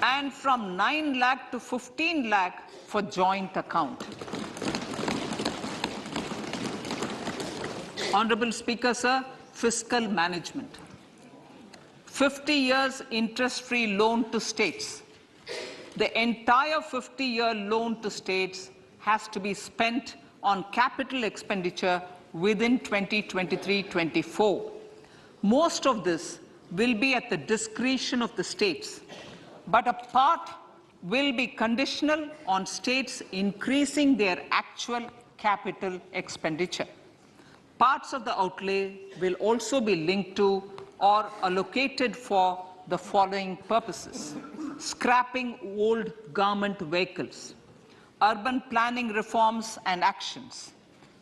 and from 9 lakh to 15 lakh for joint account. Honorable Speaker, sir, fiscal management. 50 years interest-free loan to states. The entire 50-year loan to states has to be spent on capital expenditure within 2023-24. Most of this will be at the discretion of the states, but a part will be conditional on states increasing their actual capital expenditure. Parts of the outlay will also be linked to or allocated for the following purposes: scrapping old government vehicles, urban planning reforms and actions,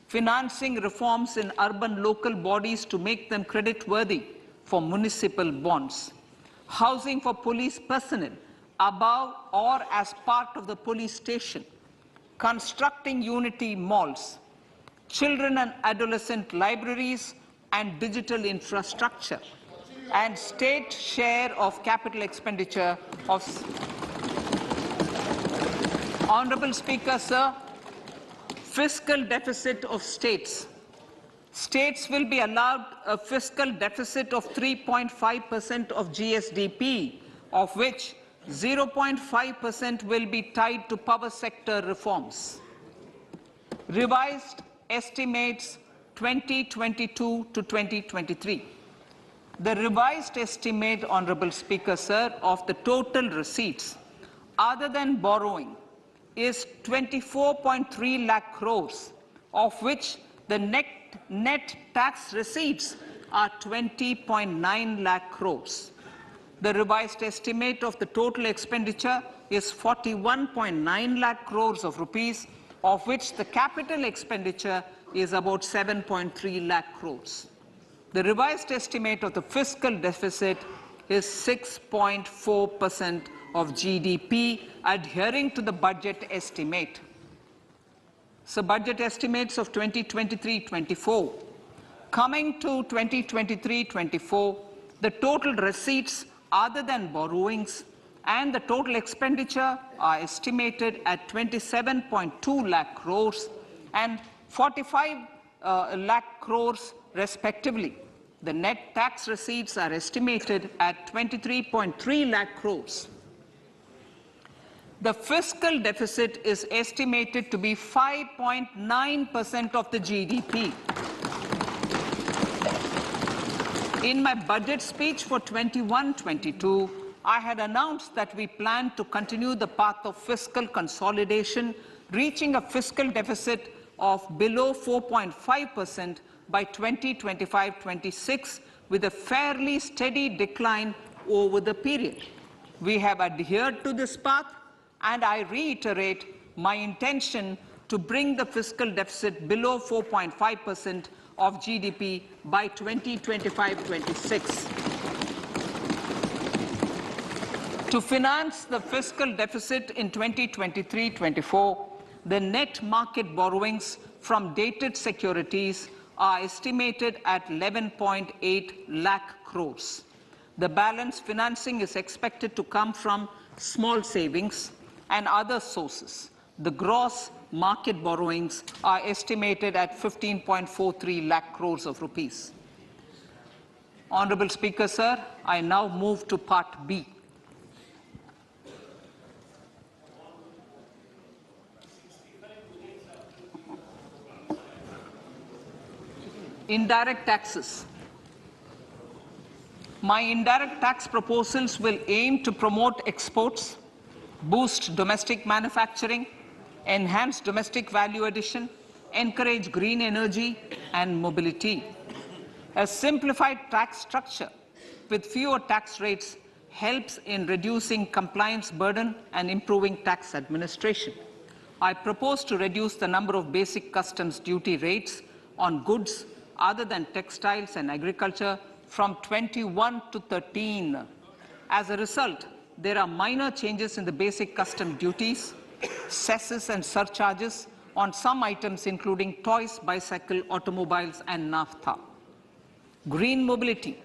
financing reforms in urban local bodies to make them credit-worthy for municipal bonds, housing for police personnel above or as part of the police station, constructing unity malls, children and adolescent libraries and digital infrastructure, and state share of capital expenditure of... Honorable Speaker, sir, fiscal deficit of states. States will be allowed a fiscal deficit of 3.5% of GSDP, of which 0.5% will be tied to power sector reforms. Revised estimates 2022 to 2023. The revised estimate, Honorable Speaker, sir, of the total receipts other than borrowing is 24.3 lakh crores, of which the net tax receipts are 20.9 lakh crores. The revised estimate of the total expenditure is 41.9 lakh crores of rupees, of which the capital expenditure is about 7.3 lakh crores. The revised estimate of the fiscal deficit is 6.4% of GDP, adhering to the budget estimate. So budget estimates of 2023-24. Coming to 2023-24, the total receipts other than borrowings and the total expenditure are estimated at 27.2 lakh crores and 45 lakh crores respectively. The net tax receipts are estimated at 23.3 lakh crores. The fiscal deficit is estimated to be 5.9% of the GDP. In my budget speech for 21-22, I had announced that we plan to continue the path of fiscal consolidation, reaching a fiscal deficit of below 4.5% by 2025-26, with a fairly steady decline over the period. We have adhered to this path, and I reiterate my intention to bring the fiscal deficit below 4.5% of GDP by 2025-26. To finance the fiscal deficit in 2023-24, the net market borrowings from dated securities are estimated at 11.8 lakh crores. The balance financing is expected to come from small savings and other sources. The gross market borrowings are estimated at 15.43 lakh crores of rupees. Honorable Speaker, sir, I now move to Part B. Indirect taxes. My indirect tax proposals will aim to promote exports, boost domestic manufacturing, enhance domestic value addition, encourage green energy and mobility. A simplified tax structure with fewer tax rates helps in reducing compliance burden and improving tax administration. I propose to reduce the number of basic customs duty rates on goods other than textiles and agriculture from 21 to 13. As a result, there are minor changes in the basic custom duties, cesses and surcharges on some items including toys, bicycle, automobiles and naphtha. Green mobility.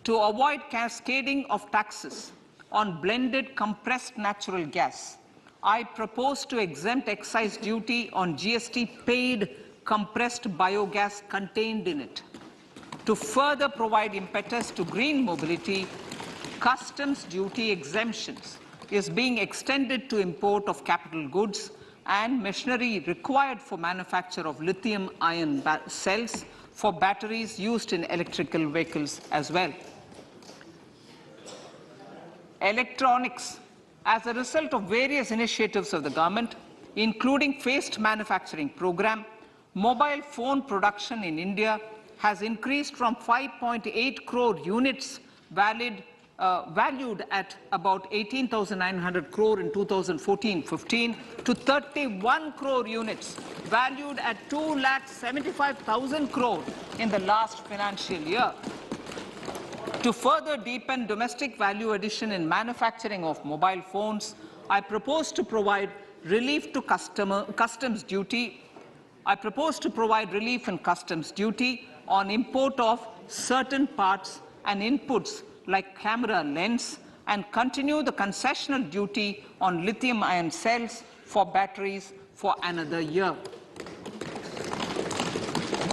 To avoid cascading of taxes on blended compressed natural gas, I propose to exempt excise duty on GST paid compressed biogas contained in it. To further provide impetus to green mobility, customs duty exemptions is being extended to import of capital goods and machinery required for manufacture of lithium-ion cells for batteries used in electrical vehicles as well. Electronics. As a result of various initiatives of the government, including phased manufacturing program, mobile phone production in India has increased from 5.8 crore units valued at about 18,900 crore in 2014-15 to 31 crore units valued at 2,75,000 crore in the last financial year. To further deepen domestic value addition in manufacturing of mobile phones, I propose to provide relief to customs duty. I propose to provide relief in customs duty on import of certain parts and inputs like camera lens and continue the concessional duty on lithium-ion cells for batteries for another year.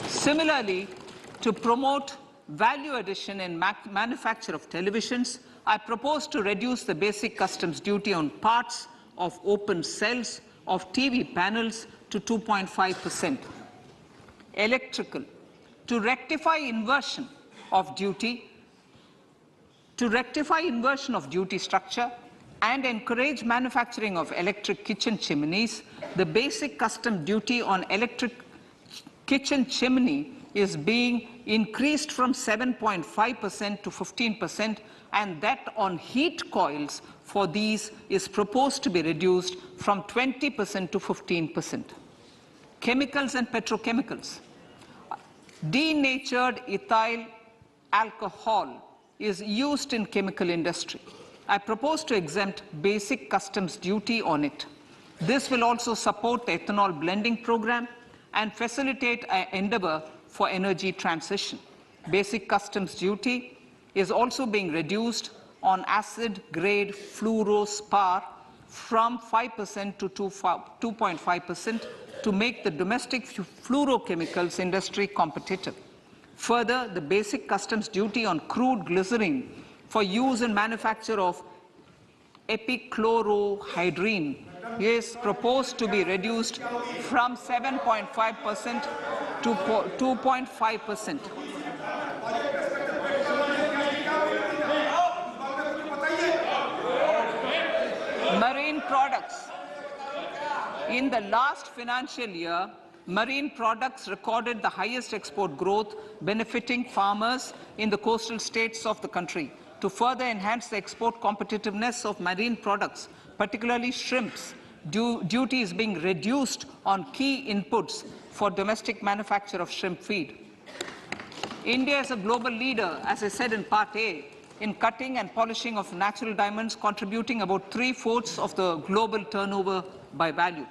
Similarly, to promote value addition in manufacture of televisions, I propose to reduce the basic customs duty on parts of open cells of TV panels to 2.5%. Electrical. To rectify inversion of duty structure and encourage manufacturing of electric kitchen chimneys, the basic custom duty on electric kitchen chimney is being increased from 7.5% to 15%, and that on heat coils for these is proposed to be reduced from 20% to 15%. Chemicals and petrochemicals. Denatured ethyl alcohol is used in chemical industry. I propose to exempt basic customs duty on it. This will also support the ethanol blending program and facilitate an endeavor for energy transition. Basic customs duty is also being reduced on acid-grade fluorospar from 5% to 2.5% to make the domestic fluorochemicals industry competitive. Further, the basic customs duty on crude glycerin for use in manufacture of epichlorohydrin is proposed to be reduced from 7.5% to 2.5%. Marine products. In the last financial year, marine products recorded the highest export growth, benefiting farmers in the coastal states of the country. To further enhance the export competitiveness of marine products, particularly shrimps, duty is being reduced on key inputs for domestic manufacture of shrimp feed. India is a global leader, as I said in Part A, in cutting and polishing of natural diamonds, contributing about 3/4 of the global turnover by value.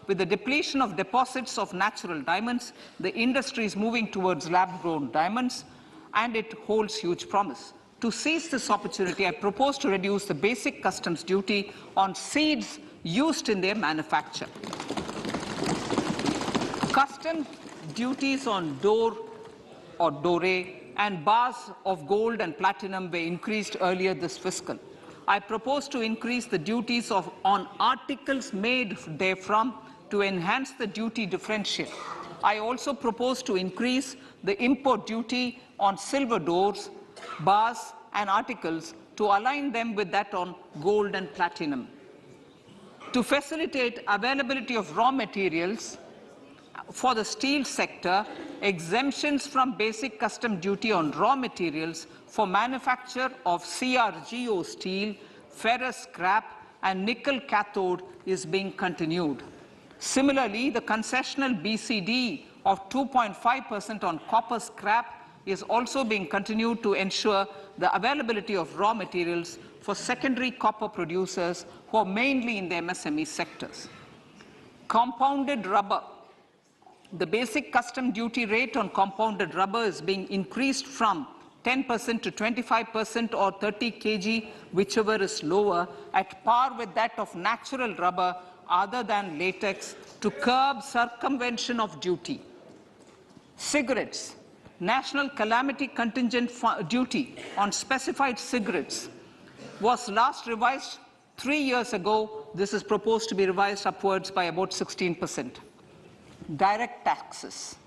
With the depletion of deposits of natural diamonds, the industry is moving towards lab-grown diamonds, and it holds huge promise. To seize this opportunity, I propose to reduce the basic customs duty on seeds used in their manufacture. Customs duties on door or dore and bars of gold and platinum were increased earlier this fiscal. I propose to increase the duties on articles made therefrom to enhance the duty differential. I also propose to increase the import duty on silver doors, bars and articles to align them with that on gold and platinum. To facilitate availability of raw materials for the steel sector, exemptions from basic custom duty on raw materials for manufacture of CRGO steel, ferrous scrap and nickel cathode is being continued. Similarly, the concessional BCD of 2.5% on copper scrap is also being continued to ensure the availability of raw materials for secondary copper producers who are mainly in the MSME sectors. Compounded rubber. The basic custom duty rate on compounded rubber is being increased from 10% to 25% or 30 kg, whichever is lower, at par with that of natural rubber other than latex, to curb circumvention of duty. Cigarettes. National calamity contingent duty on specified cigarettes was last revised 3 years ago. This is proposed to be revised upwards by about 16%. Direct taxes.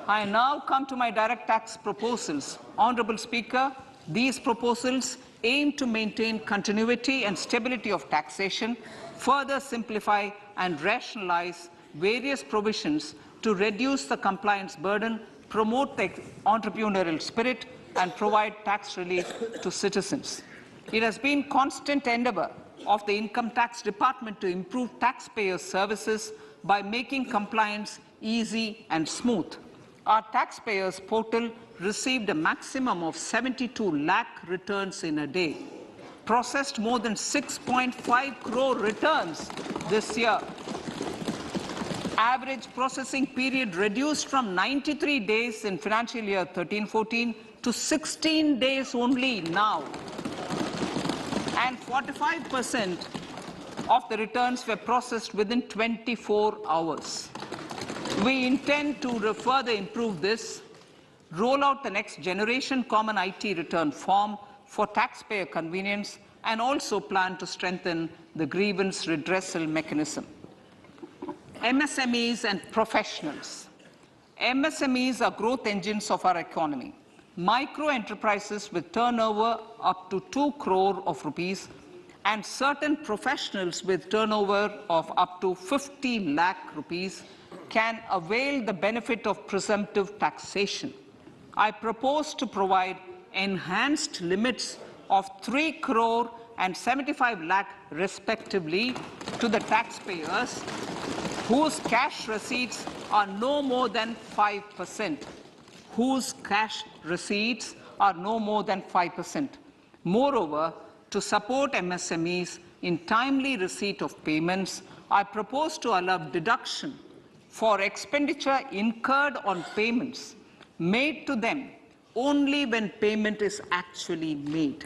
I now come to my direct tax proposals. Honourable Speaker, these proposals aim to maintain continuity and stability of taxation, further simplify and rationalize various provisions to reduce the compliance burden, promote the entrepreneurial spirit, and provide tax relief to citizens. It has been constant endeavour of the Income Tax Department to improve taxpayers' services by making compliance easy and smooth. Our taxpayers portal received a maximum of 72 lakh returns in a day, processed more than 6.5 crore returns this year. Average processing period reduced from 93 days in financial year 13-14 to 16 days only now. And 45% of the returns were processed within 24 hours. We intend to further improve this, roll out the next generation common IT return form for taxpayer convenience, and also plan to strengthen the grievance redressal mechanism. MSMEs and professionals. MSMEs are growth engines of our economy. Micro enterprises with turnover up to 2 crore of rupees and certain professionals with turnover of up to 50 lakh rupees can avail the benefit of presumptive taxation. I propose to provide enhanced limits of 3 crore and 75 lakh respectively to the taxpayers whose cash receipts are no more than 5%. Whose cash receipts are no more than 5%. Moreover, to support MSMEs in timely receipt of payments, I propose to allow deduction for expenditure incurred on payments made to them only when payment is actually made.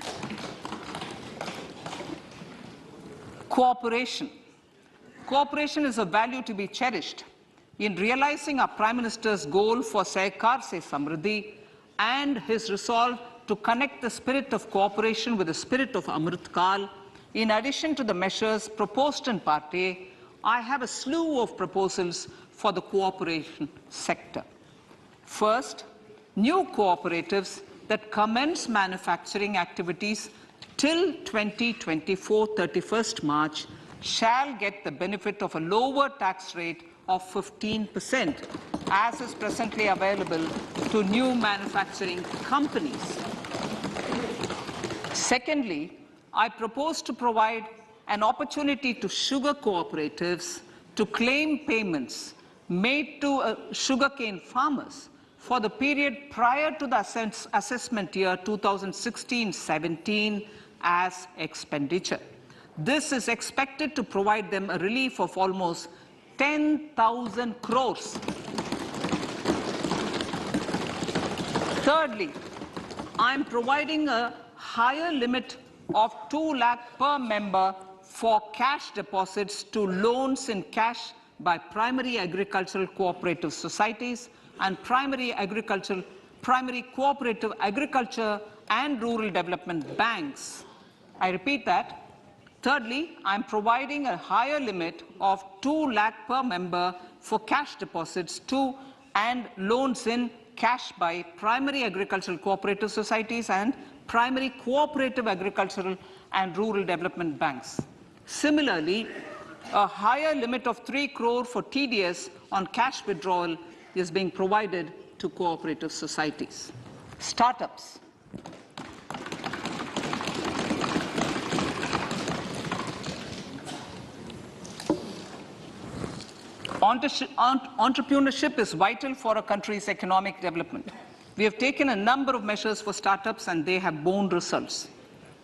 Cooperation. Cooperation is a value to be cherished. In realizing our Prime Minister's goal for Sehkar Se Samriddhi and his resolve to connect the spirit of cooperation with the spirit of Amrit Kal, in addition to the measures proposed in Part A, I have a slew of proposals for the cooperation sector. First, new cooperatives that commence manufacturing activities till 2024, 31st March, shall get the benefit of a lower tax rate of 15%, as is presently available to new manufacturing companies. Secondly, I propose to provide an opportunity to sugar cooperatives to claim payments made to sugarcane farmers for the period prior to the assessment year 2016-17 as expenditure. This is expected to provide them a relief of almost 10,000 crores. Thirdly, I am providing a higher limit of 2 lakh per member for cash deposits to loans in cash by primary agricultural cooperative societies and primary cooperative agriculture and rural development banks. I repeat that. Thirdly, I am providing a higher limit of 2 lakh per member for cash deposits to and loans in cash by primary agricultural cooperative societies and primary cooperative agricultural and rural development banks. Similarly, a higher limit of 3 crore for TDS on cash withdrawal is being provided to cooperative societies. Startups. Entrepreneurship is vital for a country's economic development. We have taken a number of measures for startups and they have borne results.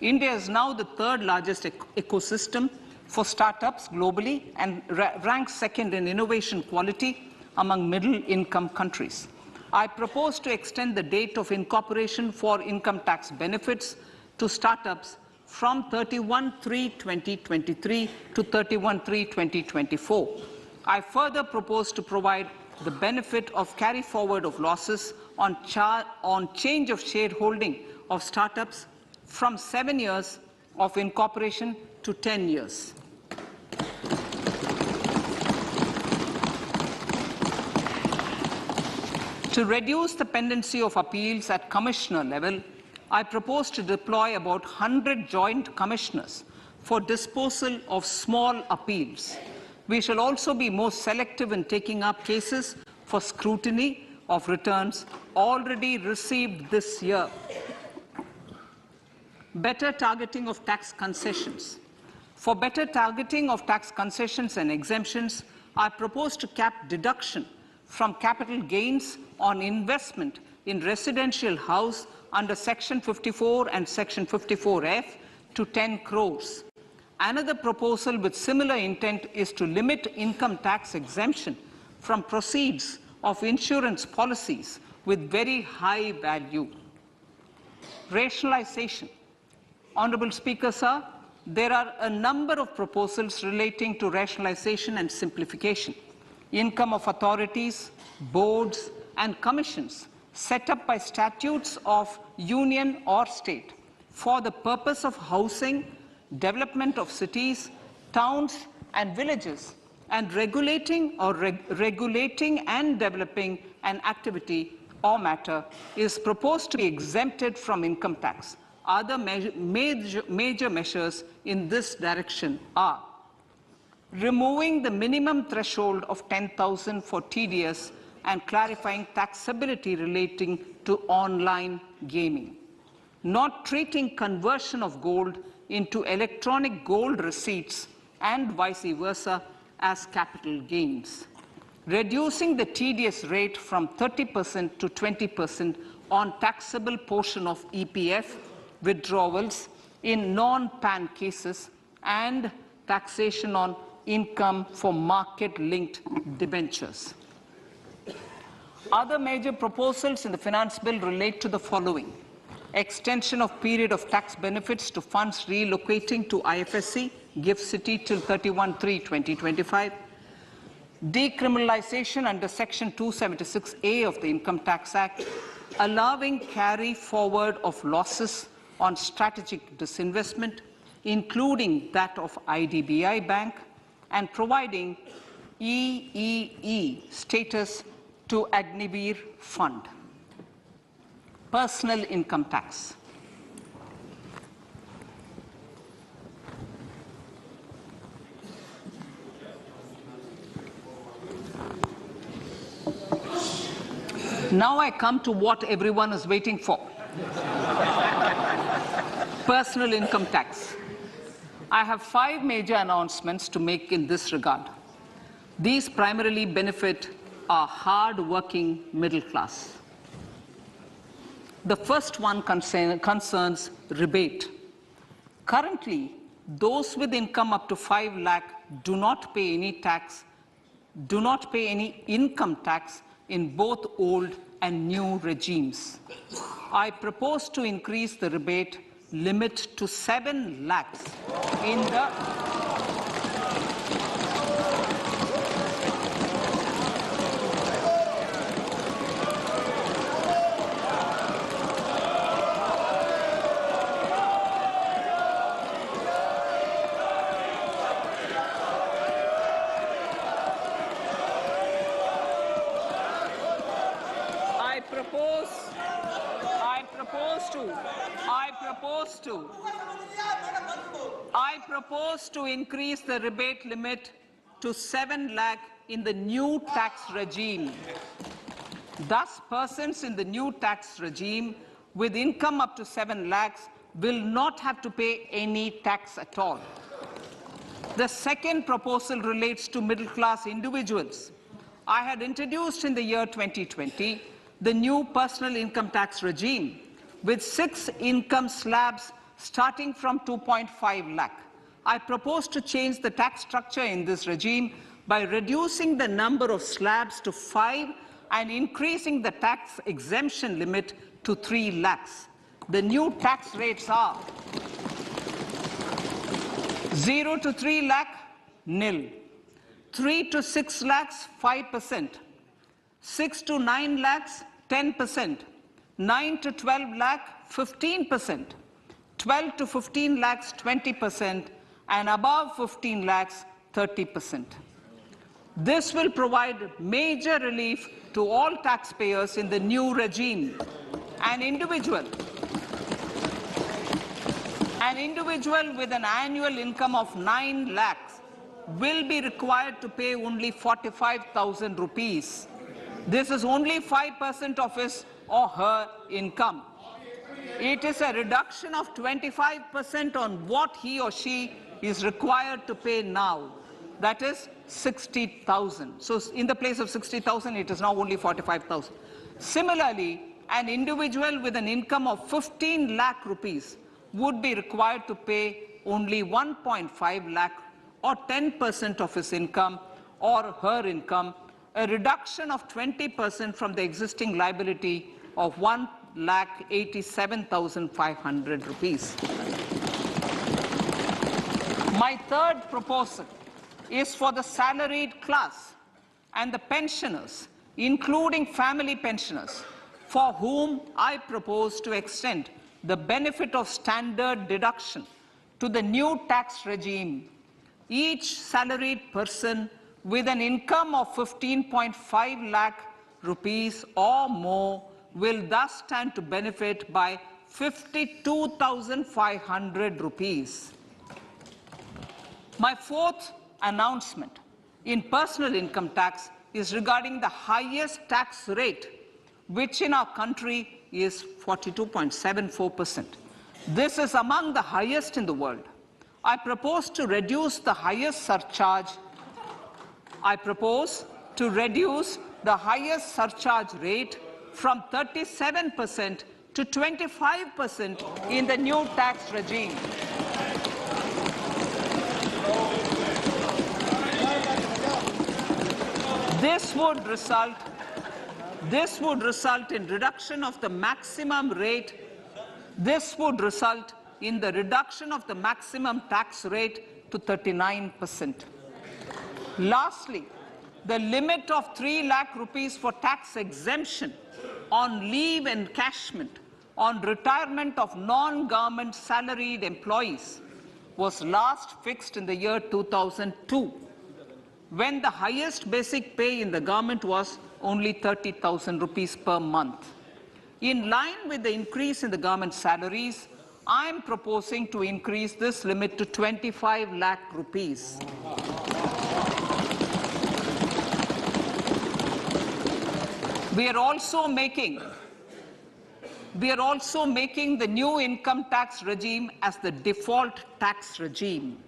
India is now the third largest ecosystem for startups globally and ranks second in innovation quality among middle-income countries. I propose to extend the date of incorporation for income tax benefits to startups from 31/3/2023 to 31/3/2024. I further propose to provide the benefit of carry forward of losses on change of shareholding of startups from 7 years of incorporation to 10 years. To reduce the pendency of appeals at commissioner level, I propose to deploy about 100 joint commissioners for disposal of small appeals. We shall also be more selective in taking up cases for scrutiny of returns already received this year. Better targeting of tax concessions. For better targeting of tax concessions and exemptions, I propose to cap deduction from capital gains on investment in residential house under Section 54 and Section 54F to 10 crores. Another proposal with similar intent is to limit income tax exemption from proceeds of insurance policies with very high value. Rationalization. Honourable Speaker, sir, there are a number of proposals relating to rationalization and simplification. Income of authorities, boards, and commissions set up by statutes of union or state for the purpose of housing, development of cities, towns, and villages, and regulating and developing an activity or matter is proposed to be exempted from income tax. Other major measures in this direction are removing the minimum threshold of 10,000 for TDS and clarifying taxability relating to online gaming, not treating conversion of gold into electronic gold receipts and vice versa as capital gains, reducing the TDS rate from 30% to 20% on taxable portion of EPF withdrawals in non-PAN cases, and taxation on income for market-linked debentures. Other major proposals in the finance bill relate to the following: extension of period of tax benefits to funds relocating to IFSC, GIFT City till 31/3/2025, decriminalization under Section 276A of the Income Tax Act, allowing carry forward of losses on strategic disinvestment, including that of IDBI Bank, and providing EEE status to Agnivir Fund. Personal income tax. Now I come to what everyone is waiting for. Personal income tax. I have 5 major announcements to make in this regard. These primarily benefit our hard-working middle class. The first one concerns rebate. Currently, those with income up to 5 lakh do not pay any income tax in both old and new regimes. I propose to increase the rebate limit to 7 lakhs in the I propose to increase the rebate limit to 7 lakh in the new tax regime. Thus, persons in the new tax regime with income up to 7 lakhs will not have to pay any tax at all. The second proposal relates to middle-class individuals. I had introduced in the year 2020 the new personal income tax regime with 6 income slabs starting from 2.5 lakh. I propose to change the tax structure in this regime by reducing the number of slabs to 5 and increasing the tax exemption limit to 3 lakhs. The new tax rates are 0 to 3 lakh, nil. 3 to 6 lakhs, 5%. 6 to 9 lakhs, 10%. 9 to 12 lakh, 15%. 12 to 15 lakhs, 20%. And above 15 lakhs, 30%. This will provide major relief to all taxpayers in the new regime. An individual with an annual income of 9 lakhs will be required to pay only 45,000 rupees. This is only 5% of his or her income. It is a reduction of 25% on what he or she is required to pay now. That is 60,000. So in the place of 60,000, it is now only 45,000. Similarly, an individual with an income of 15 lakh rupees would be required to pay only 1.5 lakh or 10% of his income or her income, a reduction of 20% from the existing liability of 1,87,500 rupees. My third proposal is for the salaried class and the pensioners, including family pensioners, for whom I propose to extend the benefit of standard deduction to the new tax regime. Each salaried person with an income of 15.5 lakh rupees or more will thus stand to benefit by 52,500 rupees. My fourth announcement in personal income tax is regarding the highest tax rate, which in our country is 42.74%. This is among the highest in the world. I propose to reduce the highest surcharge. Rate from 37% to 25% in the new tax regime. This would result in reduction of the maximum rate. This would result in the reduction of the maximum tax rate to 39%. Lastly, the limit of 3 lakh rupees for tax exemption on leave encashment on retirement of non-government salaried employees was last fixed in the year 2002, when the highest basic pay in the government was only 30,000 rupees per month. In line with the increase in the government salaries, I am proposing to increase this limit to 25 lakh rupees. We are also making the new income tax regime as the default tax regime.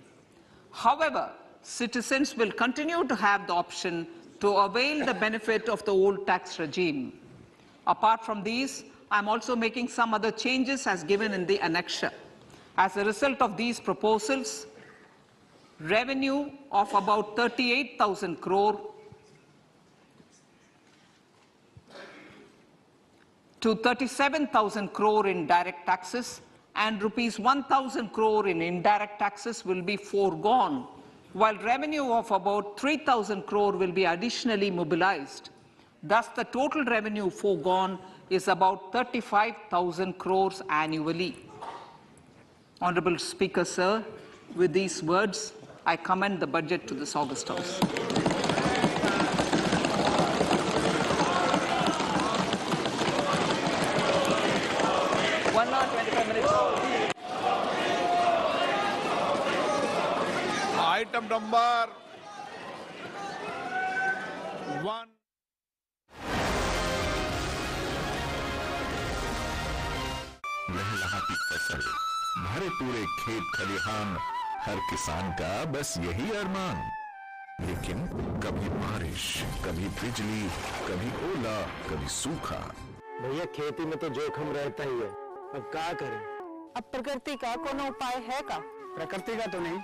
However, citizens will continue to have the option to avail the benefit of the old tax regime. Apart from these, I am also making some other changes as given in the annexure. As a result of these proposals, revenue of about 38,000 crore to 37,000 crore in direct taxes and rupees 1,000 crore in indirect taxes will be foregone, while revenue of about 3,000 crore will be additionally mobilized. Thus, the total revenue foregone is about 35,000 crores annually. Honorable Speaker, sir, with these words, I commend the budget to this august House. Item number 1. लहलहाती फसल, भरे पूरे खेत खलिहान, हर किसान का बस यही अरमान। लेकिन कभी बारिश, कभी बिजली, कभी ओला, कभी सूखा। भैया खेती में तो जोखिम रहता ही है, अब क्या करें? अब प्रकृति का कोनो उपाय है का? प्रकृति का तो नहीं,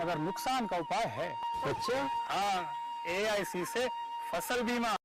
मगर नुकसान का उपाय है। अच्छा, हाँ, AIC से फसल बीमा।